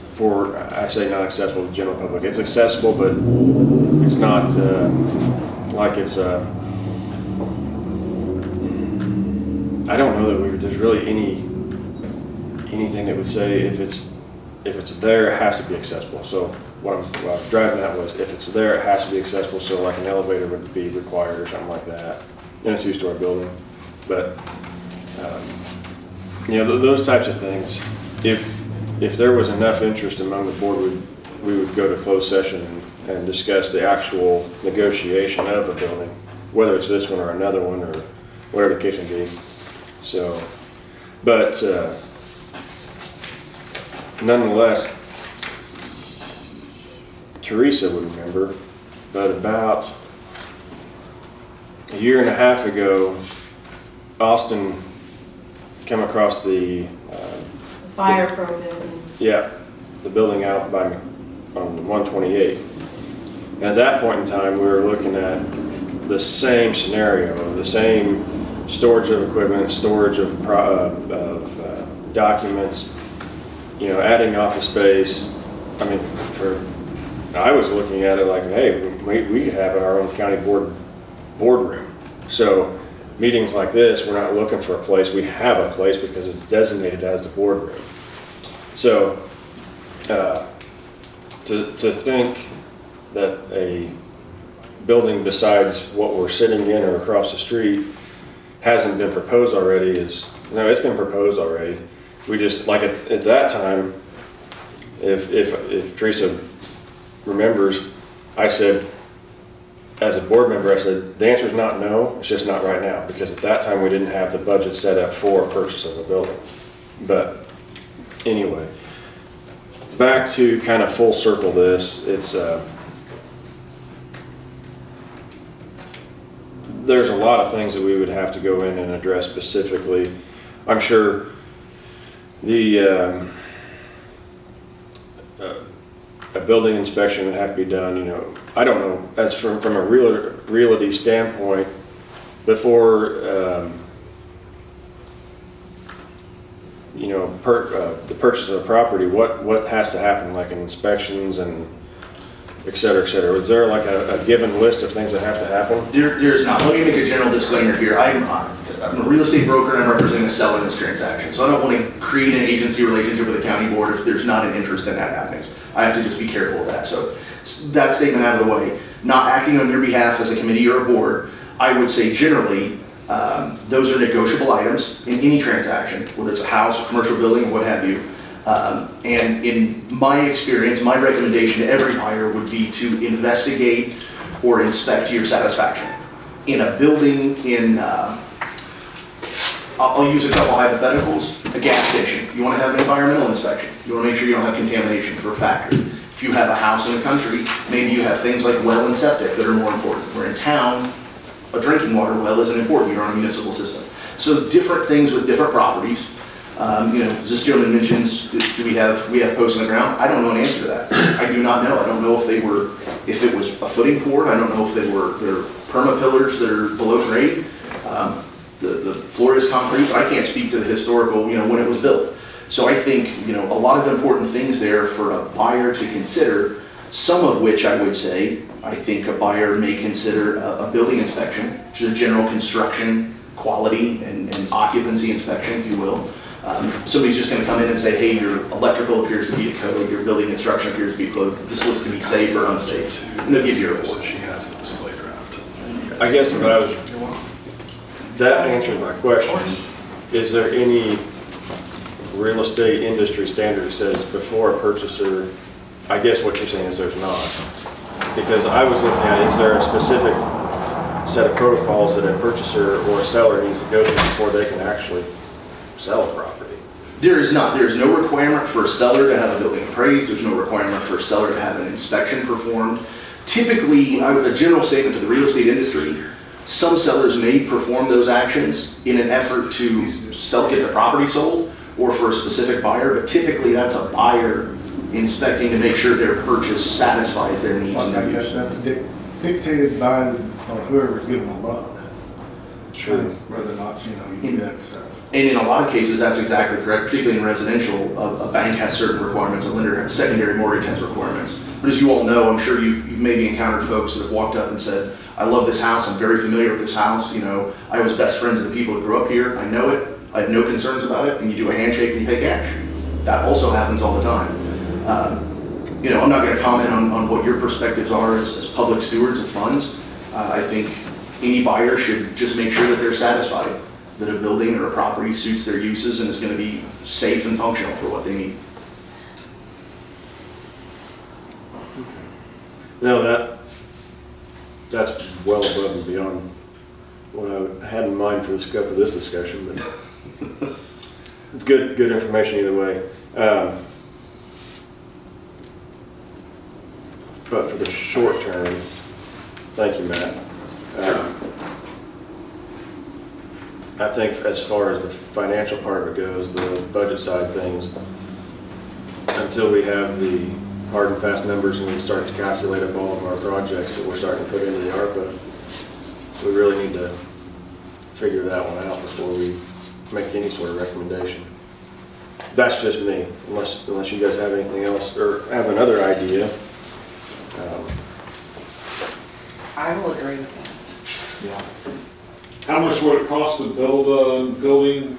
for, I say non-accessible to the general public, it's accessible, but it's not like it's I don't know that there's really anything that would say if it's there, it has to be accessible. So what I was driving at was if it's there, it has to be accessible. So like an elevator would be required or something like that in a 2-story building. But those types of things. If there was enough interest among the board, we would go to closed session and discuss the actual negotiation of a building, whether it's this one or another one or whatever the case may be. So, but nonetheless, Teresa would remember, but about a year and a half ago, Austin came across the Fire Pro building. Yeah, the building out by on 128. And at that point in time, we were looking at the same scenario, the same storage of equipment, storage of documents, adding office space. I mean, I was looking at it like, hey, we could have our own county boardroom. So meetings like this, we're not looking for a place. We have a place because it's designated as the boardroom. So to think that a building besides what we're sitting in or across the street hasn't been proposed already it's been proposed already. We just, like at that time, if Teresa remembers, I said, as a board member, I said, the answer is not no, it's just not right now, because at that time we didn't have the budget set up for purchase of a building. But anyway, back to kind of full circle this, it's there's a lot of things that we would have to go in and address specifically. I'm sure the a building inspection would have to be done, I don't know, as from a realty standpoint, before the purchase of a property, what has to happen, like in inspections and et cetera, et cetera. Is there like a given list of things that have to happen? There's not. Let me make a general disclaimer here. I'm a real estate broker and I'm representing a seller in this transaction. So I don't want to create an agency relationship with the county board if there's not an interest in that happening. I have to just be careful of that. So that statement out of the way, not acting on your behalf as a committee or a board, I would say generally those are negotiable items in any transaction, whether it's a house, a commercial building, what have you. And in my experience, my recommendation to every buyer would be to investigate or inspect to your satisfaction. In a building, I'll use a couple hypotheticals. A gas station, you want to have an environmental inspection. You want to make sure you don't have contamination for a factory. If you have a house in the country, maybe you have things like well and septic that are more important. Where in town, a drinking water well isn't important, you're on a municipal system. So different things with different properties. As this gentleman mentions, do we have posts in the ground? I don't know an answer to that. I do not know. I don't know if it was a footing poured. I don't know if they're perma pillars that are below grade. The floor is concrete, but I can't speak to the historical, when it was built. So I think, a lot of important things there for a buyer to consider, some of which I would say, I think a buyer may consider a building inspection, which is a general construction quality and occupancy inspection, if you will. Somebody's just going to come in and say, hey, your electrical appears to be a code, your building construction appears to be code, this looks to be safe or unsafe. And they'll give you a report. She has the display draft. I guess that answers my question. Is there any real estate industry standard that says before a purchaser, I guess what you're saying is there's not. Because I was looking at, is there a specific set of protocols that a purchaser or a seller needs to go through before they can actually sell a property? There is not. There is no requirement for a seller to have a building appraised. There's no requirement for a seller to have an inspection performed. Typically, a general statement to the real estate industry, some sellers may perform those actions in an effort to get the property sold or for a specific buyer, but typically that's a buyer inspecting to make sure their purchase satisfies their needs and their use. That's dictated by whoever's giving the loan. Sure. Whether or not, you do that stuff. And in a lot of cases, that's exactly correct, particularly in residential. A bank has certain requirements, a lender, secondary mortgage has requirements. But as you all know, I'm sure you've maybe encountered folks that have walked up and said, I love this house, I'm very familiar with this house, I was best friends with the people that grew up here, I know it, I have no concerns about it, and you do a handshake and you pay cash. That also happens all the time. I'm not going to comment on what your perspectives are as public stewards of funds. I think any buyer should just make sure that they're satisfied that a building or a property suits their uses and is going to be safe and functional for what they need. No, that's well above and beyond what I had in mind for the scope of this discussion, but it's good information either way. But for the short term, thank you, Matt. I think as far as the financial part of it goes, the budget side of things, until we have the hard and fast numbers and we start to calculate up all of our projects that we're starting to put into the ARPA, we really need to figure that one out before we make any sort of recommendation. That's just me, unless you guys have anything else or have another idea. I will agree with that. Yeah. How much would it cost to build a building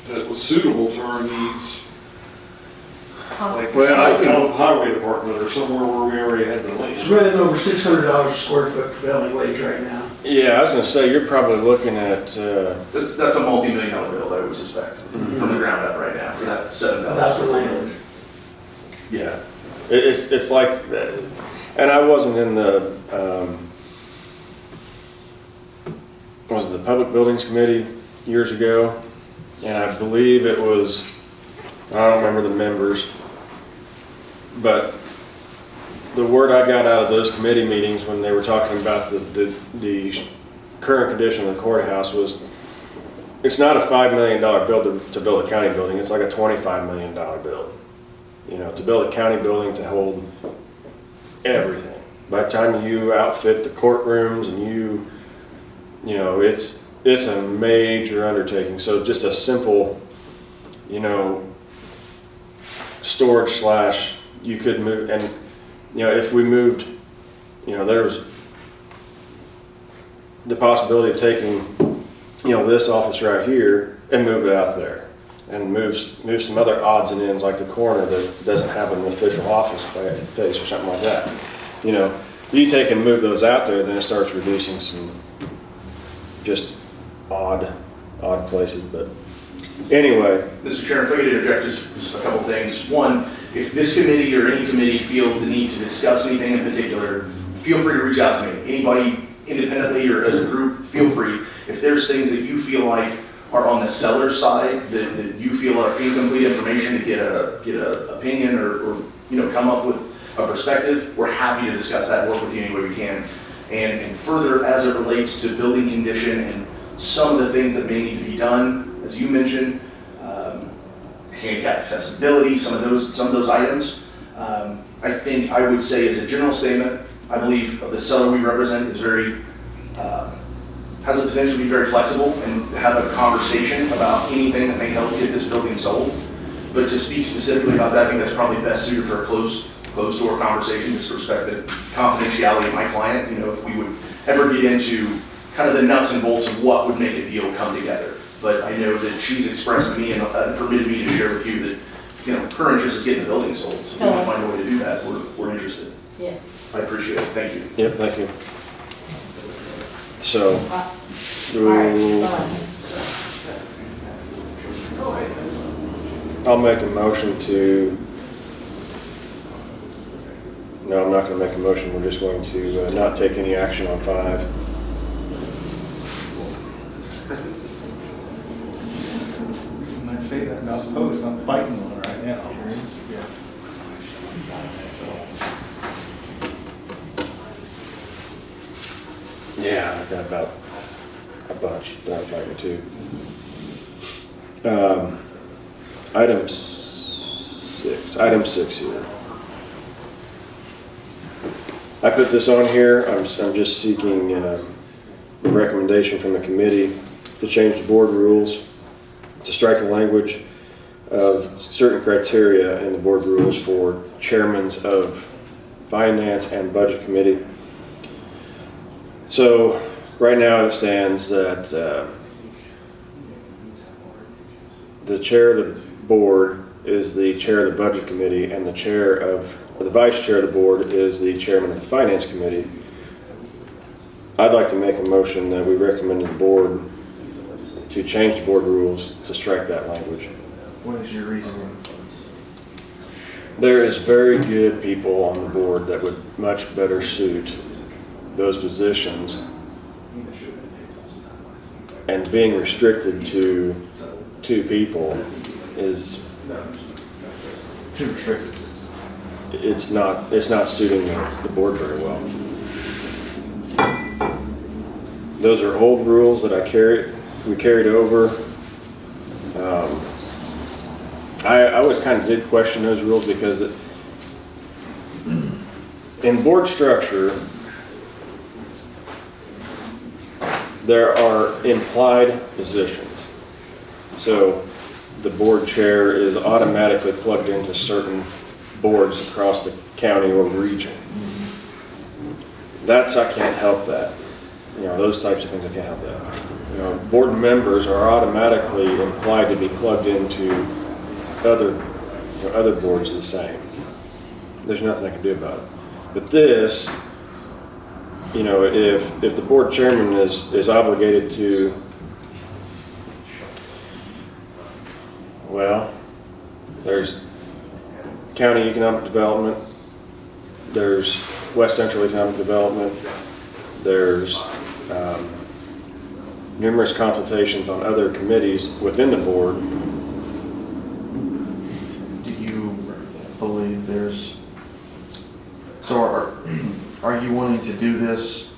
that was suitable to our needs? Like highway department or somewhere where we already had the land? It's running over $600 a square foot prevailing wage right now. Yeah, I was going to say, you're probably looking at... That's a multi-million-dollar bill, I would suspect, from the ground up right now for that $7,000. That's the land. Yeah. It's like... And I wasn't in the... was it the Public Buildings Committee years ago? And I believe it was... I don't remember the members, but the word I got out of those committee meetings when they were talking about the current condition of the courthouse was, it's not a $5 million bill to build a county building, it's like a $25 million bill. To build a county building to hold everything. By the time you outfit the courtrooms and it's a major undertaking. So just a simple, storage / you could move, and if we moved, there's the possibility of taking this office right here and move it out there and move some other odds and ends like the corner that doesn't have an official office space or something like that. You take and move those out there, then it starts reducing some just odd places. But anyway. Mr. Chairman, if I could interject just a couple things. One, if this committee or any committee feels the need to discuss anything in particular, feel free to reach out to me. Anybody independently or as a group, feel free. If there's things that you feel like are on the seller's side that you feel are incomplete information to get a opinion or come up with a perspective, we're happy to discuss that and work with you any way we can. And further, as it relates to building condition and some of the things that may need to be done, as you mentioned, handicap accessibility, some of those items. I think I would say, as a general statement, I believe the seller we represent is has the potential to be very flexible and have a conversation about anything that may help get this building sold. But to speak specifically about that, I think that's probably best suited for a closed door conversation, just to respect the confidentiality of my client. You know, if we would ever get into kind of the nuts and bolts of what would make a deal come together. But I know that she's expressed to me and permitted me to share with you that, you know, her interest is getting the building sold. So if we want to find a way to do that, we're interested. Yeah. I appreciate it. Thank you. Yep, thank you. So, I'll make a motion to, no, I'm not going to make a motion. We're just going to not take any action on 5. I'm not saying that about posts, I'm fighting one right now. Yeah, I've got about a bunch that I'm fighting too. Item 6 here. I put this on here, I'm just seeking a recommendation from the committee to change the board rules, to strike the language of certain criteria in the board rules for chairmen of finance and budget committee. So right now it stands that the chair of the board is the chair of the budget committee, and the vice chair of the board is the chairman of the finance committee. I'd like to make a motion that we recommend to the board to change the board rules to strike that language. What is your reasoning? There is very good people on the board that would much better suit those positions, and being restricted to 2 people is Too restricted. it's not suiting the board very well. Those are old rules that we carried over. I always kind of did question those rules because in board structure, there are implied positions. So the board chair is automatically plugged into certain boards across the county or region. I can't help that. You know, those types of things, I can't help that. You know, board members are automatically implied to be plugged into other boards the same. There's nothing I can do about it. But this, you know, if the board chairman is obligated to, well, there's county economic development, there's West Central Economic Development, there's numerous consultations on other committees within the board. Do you believe there's, so are you wanting to do this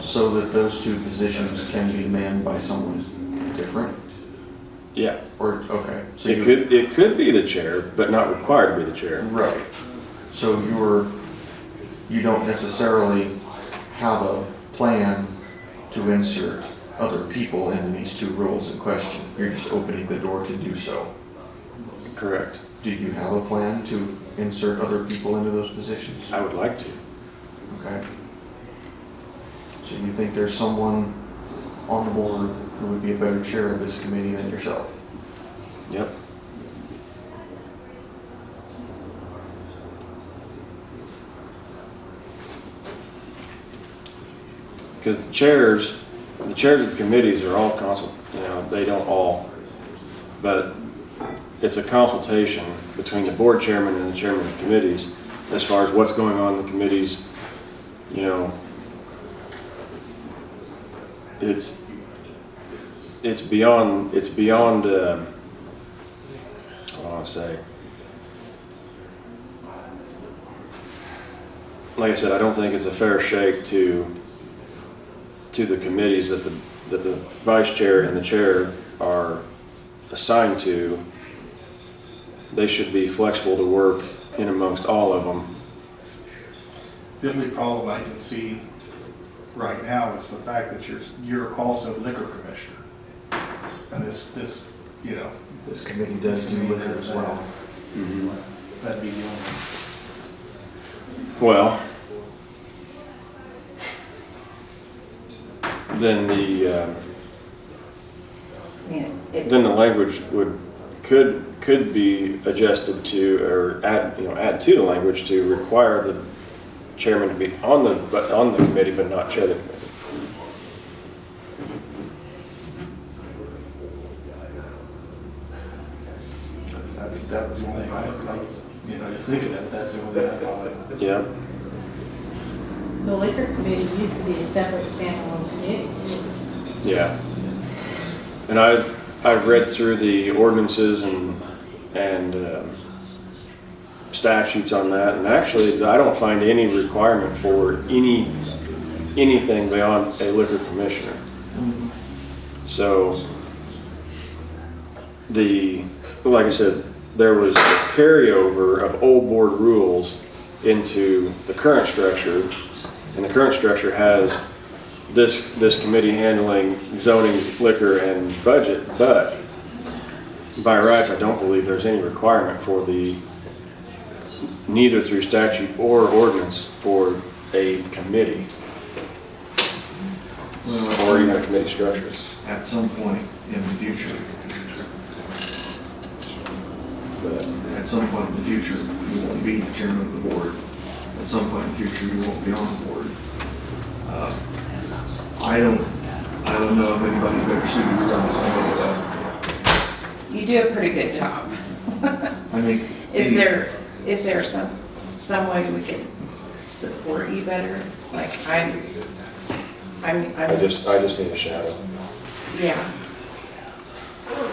so that those 2 positions can be manned by someone different? Yeah. Or, okay. So it could be the chair, but not required to be the chair. Right. So you don't necessarily have a plan to insert other people in these 2 roles in question. You're just opening the door to do so. Correct. Do you have a plan to insert other people into those positions? I would like to. Okay. So you think there's someone on the board who would be a better chair of this committee than yourself? Yep. Because the chairs of the committees are all they don't all, but it's a consultation between the board chairman and the chairman of the committees as far as what's going on in the committees. You know, it's beyond I want to say, like I said, I don't think it's a fair shake to to the committees that the vice chair and the chair are assigned to, they should be flexible to work in amongst all of them. The only problem I can see right now is the fact that you're also liquor commissioner. And this, you know. This committee does do liquor as well. Mm-hmm. That'd be the only. Well, then then the language could be adjusted to, or add to the language to require the chairman to be on the committee but not chair the committee. That was the only thing I was, just thinking that that's the only thing I thought. Yeah. The liquor committee used to be a separate standalone committee. Yeah. And I've read through the ordinances and statutes on that, and actually I don't find any requirement for anything beyond a liquor commissioner. So like I said, there was a carryover of old board rules into the current structure, and the current structure has this committee handling zoning, liquor, and budget, but by rights, I don't believe there's any requirement for neither through statute or ordinance for a committee, or even a committee structure. At some point in the future, you won't be the chairman of the board. At some point in the future, you won't be on the board. I don't know if anybody's better suited to run this committee though. You do a pretty good job. I mean, Is there some way we could support you better? Like I just need a shadow. Yeah.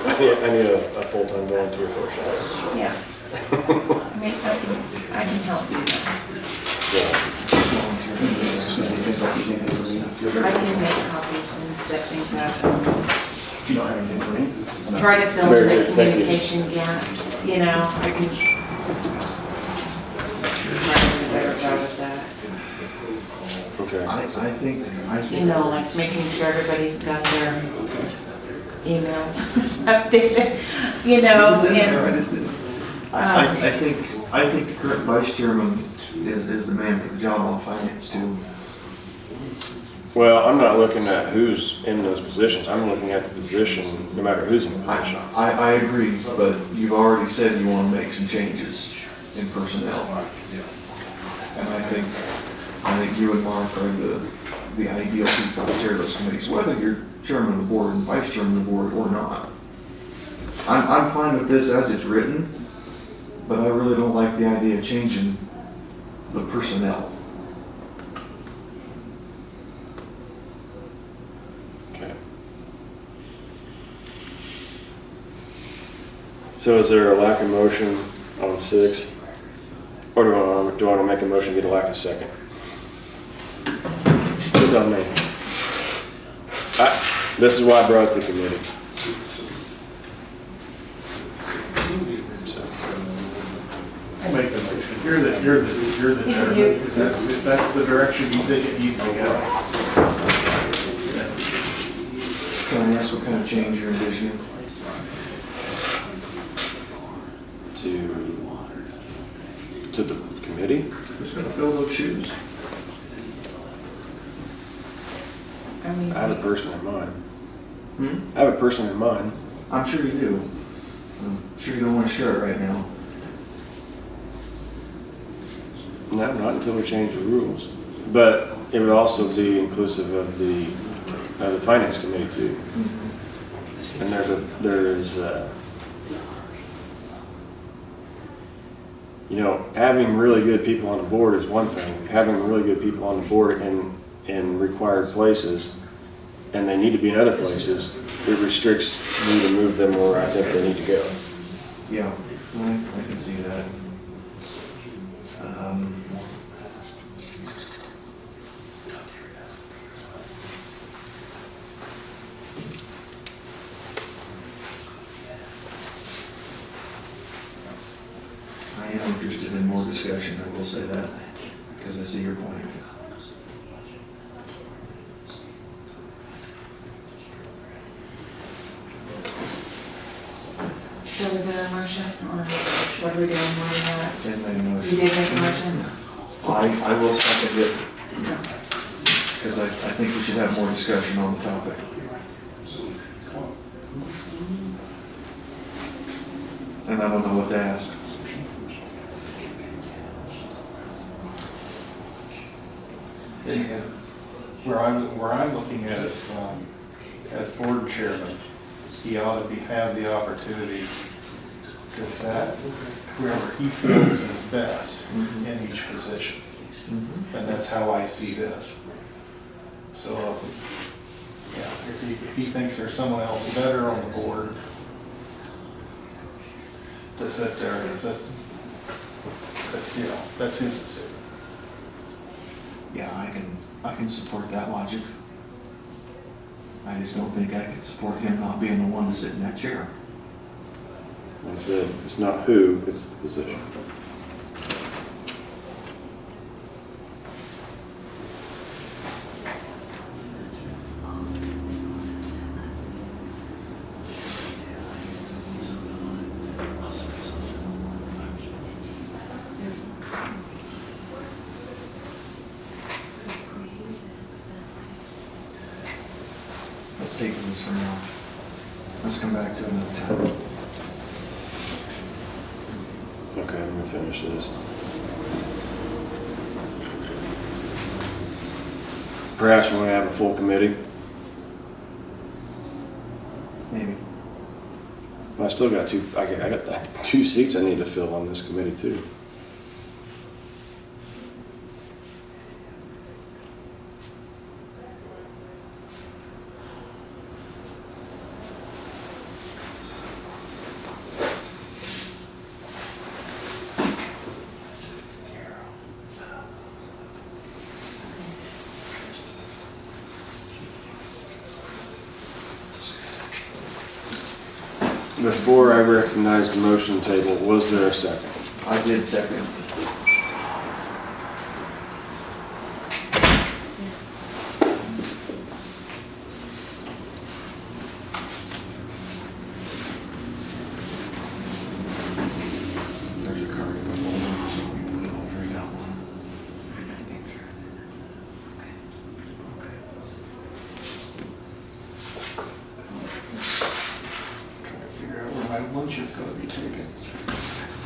I need a full-time volunteer for a shadow. Yeah. I mean, I can help you. I can make copies and set things up. You don't have anything for me? Try to fill in the communication gaps, I can try to do a better job with that. Okay. I think. Like making sure everybody's got their emails updated, I think the current vice chairman is the man for the job on finance too. Well, I'm not looking at who's in those positions. I'm looking at the position, no matter who's in the position. I agree, but you've already said you want to make some changes in personnel. And I think you and Mark are the ideal people to chair those committees, whether you're chairman of the board and vice chairman of the board or not. I'm fine with this as it's written, but I really don't like the idea of changing the personnel. Okay. So is there a lack of motion on 6? Or do I want to make a motion to get a lack of second? It's on me. This is why I brought it to committee. I'll make the motion. You're the chairman. If that's the direction you think it needs to go. Can I ask what kind of change you're envisioning? To the committee? Who's going to fill those shoes? I have a person in mind. I have a person in mind. I'm sure you do. I'm sure you don't want to share it right now. No, not until we change the rules. But it would also be inclusive of the finance committee too. And having really good people on the board is one thing. Having really good people on the board in required places, and they need to be in other places, it restricts me to move them where I think they need to go. Yeah, I can see that. been more discussion, I will say that, because I see your point. So is it a motion, or what are we doing, where are we at? Jen made a motion. You did make a motion? I will second it, because I think we should have more discussion on the topic. And I don't know what to ask. And where I'm looking at it, as board chairman, he ought to have the opportunity to set whoever he feels is best in each position. And that's how I see this. So, yeah, if he thinks there's someone else better on the board to sit there and assist, that's his decision. Yeah, I can support that logic. I just don't think I can support him not being the one to sit in that chair. Like I said, it's not who, it's the position. Let's take this for now. Let's come back to another time. Okay, let me finish this. Perhaps we're gonna have a full committee. Maybe. I still got I got 2 seats I need to fill on this committee too. Before I recognize the motion table, was there a second? I did second. There's a card in the folder, so we can go through that one. Trying to figure out where my lunch is going to be taken.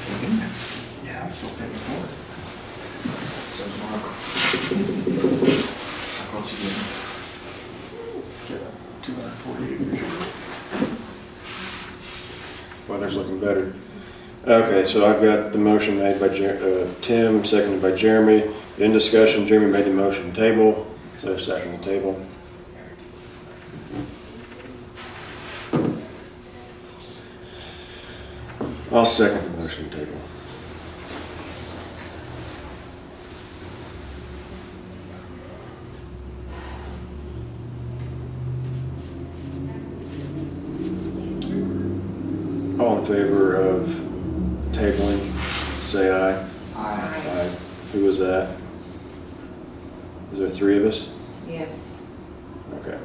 Taken? Yeah, I'm still paying for it. So tomorrow. How much you getting? Get 248. Weather's looking better. Okay, so I've got the motion made by Tim, seconded by Jeremy. In discussion, Jeremy made the motion table. Is there a second on the table? I'll second the motion table. All in favor of tabling, say aye. Aye. Who was that? Is there 3 of us? Yes. Okay.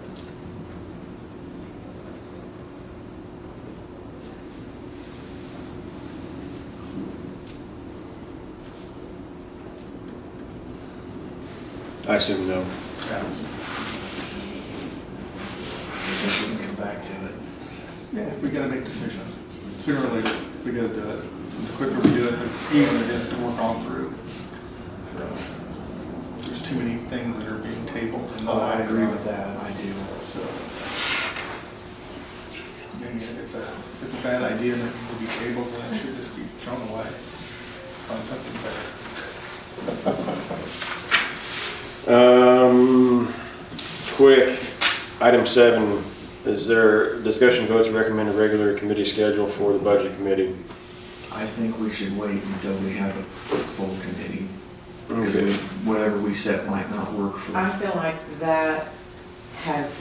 I assume no. I think we can come back to it. Yeah, we gotta make decisions. Sooner or later, we gotta do it. The quicker we do it, the easier it is to work on through. So, there's too many things that are being tabled. And Oh, I agree with that, I do. So, I mean, it's a bad idea that it needs to be tabled, then it should just be thrown away. Find something better. Quick, item 7, is there discussion votes recommend a regular committee schedule for the budget committee? I think we should wait until we have a full committee. Because Okay. whatever we set might not work for. I feel like that has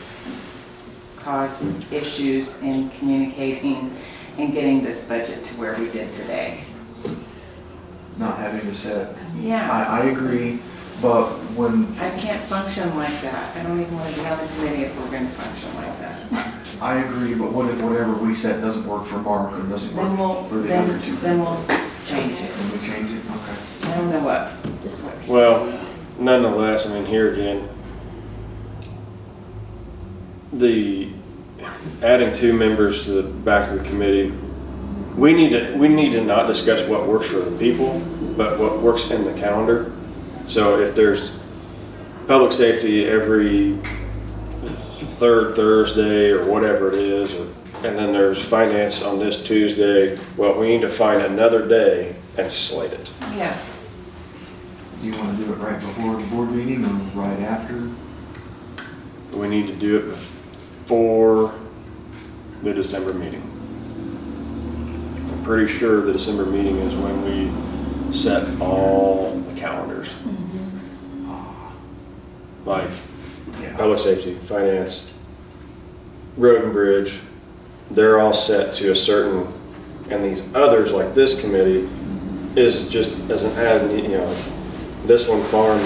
caused issues in communicating and getting this budget to where we did today. not having to set. Yeah. I agree, but when, I can't function like that. I don't even want to be on the committee if we're going to function like that. I agree, but what if whatever we set doesn't work for Mark or doesn't Then work for the then other two? we'll change it. Can we change it? Okay. I don't know what this works. Well, nonetheless, I mean, here again, the adding 2 members to back to the committee, we need to not discuss what works for the people, but what works in the calendar. So if there's public safety every 3rd Thursday or whatever it is, and then there's finance on this Tuesday, well, we need to find another day and slate it. Yeah. Do you want to do it right before the board meeting or right after? We need to do it before the December meeting. I'm pretty sure the December meeting is when we set all the calendars. Like public safety, finance, road and bridge, they're all set to a certain, and these others like this committee is just as an add, you know, this one farm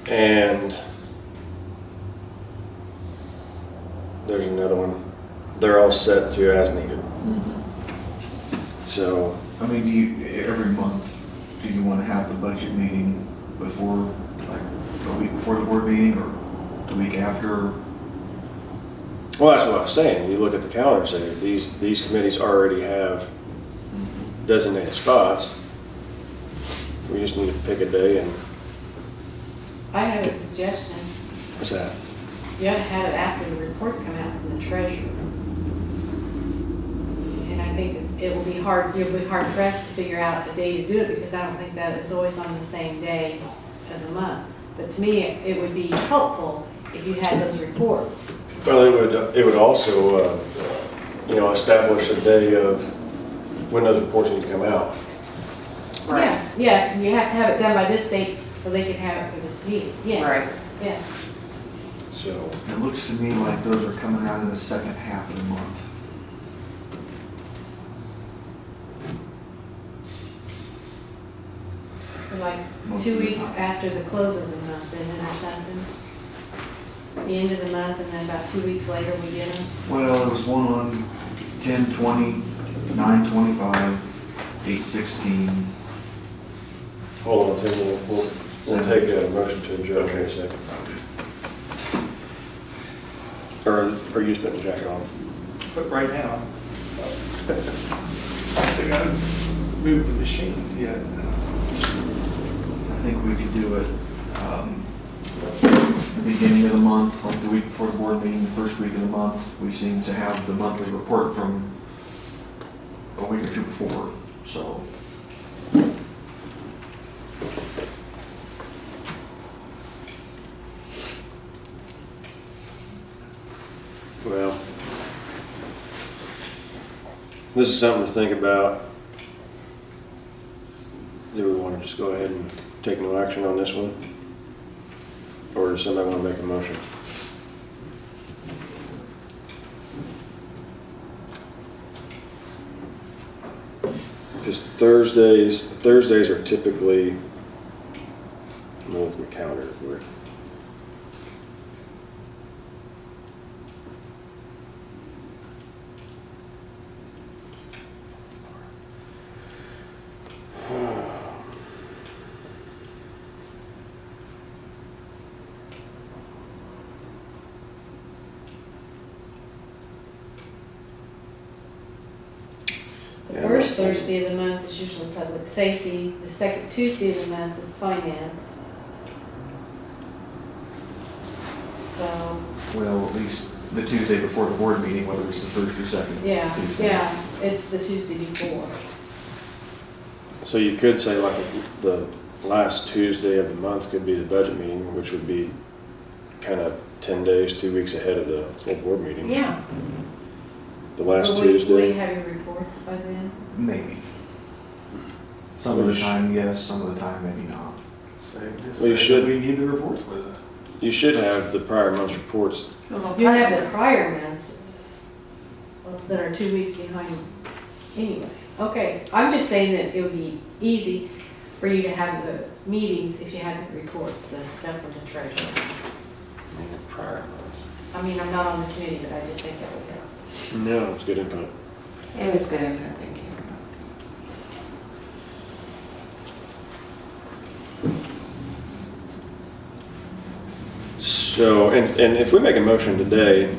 and there's another one. They're all set to as needed. So, I mean, do you, every month, do you want to have the budget meeting before, like, a week before the board meeting or the week after? well, that's what I was saying. You look at the calendar and say, these committees already have designated spots. We just need to pick a day and, I have a suggestion. what's that? You ought to have it after the reports come out from the treasurer. And I think it will be hard, you'll be hard pressed to figure out a day to do it because I don't think that it's always on the same day of the month. But to me, it would be helpful if you had those reports. Well, it would also, you know, establish a day of when those reports need to come out. Right. Yes, yes, and you have to have it done by this date so they can have it for this meeting. Yes, Right. yes. So, It looks to me like those are coming out in the second half of the month. For like Most 2 of the weeks time. after the close of the month, and then or something. The end of the month, and then about 2 weeks later we get them. Well, there was one on 10/20, 9/25, 8/16. hold on, Tim, we'll take a motion to adjourn here in a second. Or are you spitting the jacket on? But right now, I still gotta move the machine, yeah. I think we could do it the beginning of the month, like the week before the board meeting, the first week of the month. We seem to have the monthly report from a week or two before, so. Well, this is something to think about. Do we want to just go ahead and take no action on this one? Or does somebody want to make a motion? Because Thursdays are typically, I'm gonna look at my calendar real quick. The first Thursday of the month is usually public safety. The second Tuesday of the month is finance. So, Well, at least the Tuesday before the board meeting, whether it's the first or second yeah, Tuesday. yeah, it's the Tuesday before. So you could say like the last Tuesday of the month could be the budget meeting, which would be kind of 10 days, 2 weeks ahead of the full board meeting. Yeah. The last Will we Tuesday. have your reports by then? Maybe. Some of the time, yes, some of the time, maybe not. Well, you should. We need the reports with it. You should have the prior month's reports. You have the prior months that are 2 weeks behind anyway. Okay, I'm just saying that it would be easy for you to have the meetings if you had the reports, the stuff from the treasurer. I mean, I'm not on the committee, but I just think that would help. No, it's good input. It was good input, thank you. So, and if we make a motion today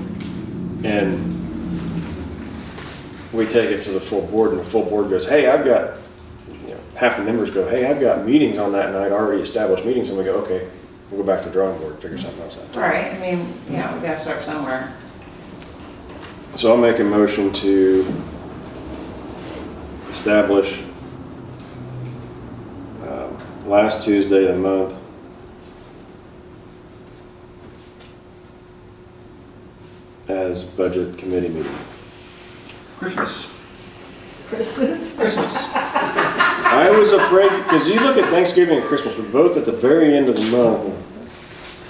and we take it to the full board and the full board goes, hey, I've got, you know, half the members go, hey, I've got meetings on that night, already established meetings, and we go, okay, we'll go back to the drawing board, figure something else out. Right, I mean, yeah, we gotta start somewhere. So I'll make a motion to establish last Tuesday of the month as budget committee meeting. Christmas. Christmas. I was afraid, because you look at Thanksgiving and Christmas, we're both at the very end of the month.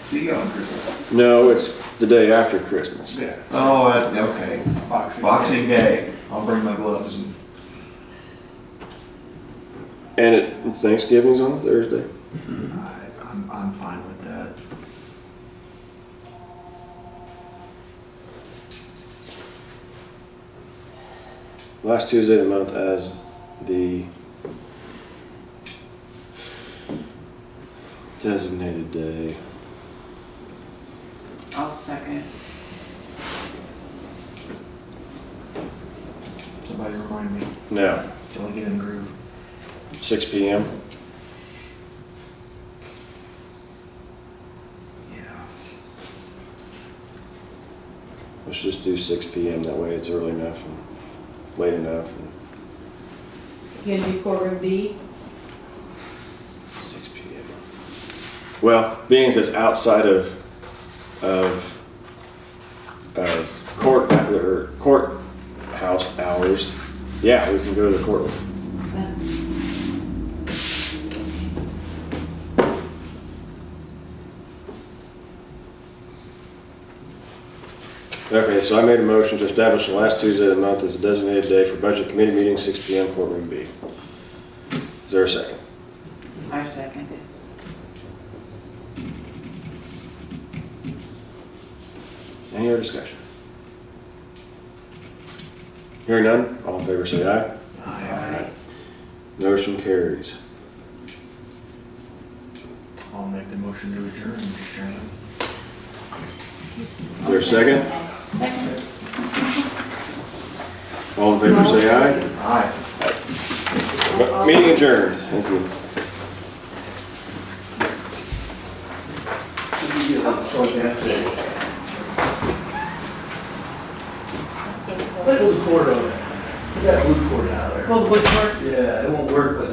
See you on Christmas. No, it's the day after Christmas. Yeah. Oh, okay. Boxing Day. I'll bring my gloves. And Thanksgiving's on Thursday. I'm fine with that. Last Tuesday of the month as the designated day. I'll second. Somebody remind me, Now, till I get in groove. 6 p.m. Yeah. Let's just do 6 p.m. That way it's early enough and late enough. And You gonna do courtroom B? 6 p.m. Well, being it's outside of courthouse hours, yeah, we can go to the courtroom. Okay, so I made a motion to establish the last Tuesday of the month as a designated day for budget committee meeting, 6 p.m. courtroom B. Is there a second? I second it. Any other discussion? Hearing none, all in favor say aye. Aye. Motion carries. I'll make the motion to adjourn, Mr. Chairman. Is there a second? Second. All in favor say aye. Aye. Meeting adjourned. Thank you. Put a wood cord on it. You got a wood cord out there. Well, wood cord? Yeah, it won't work with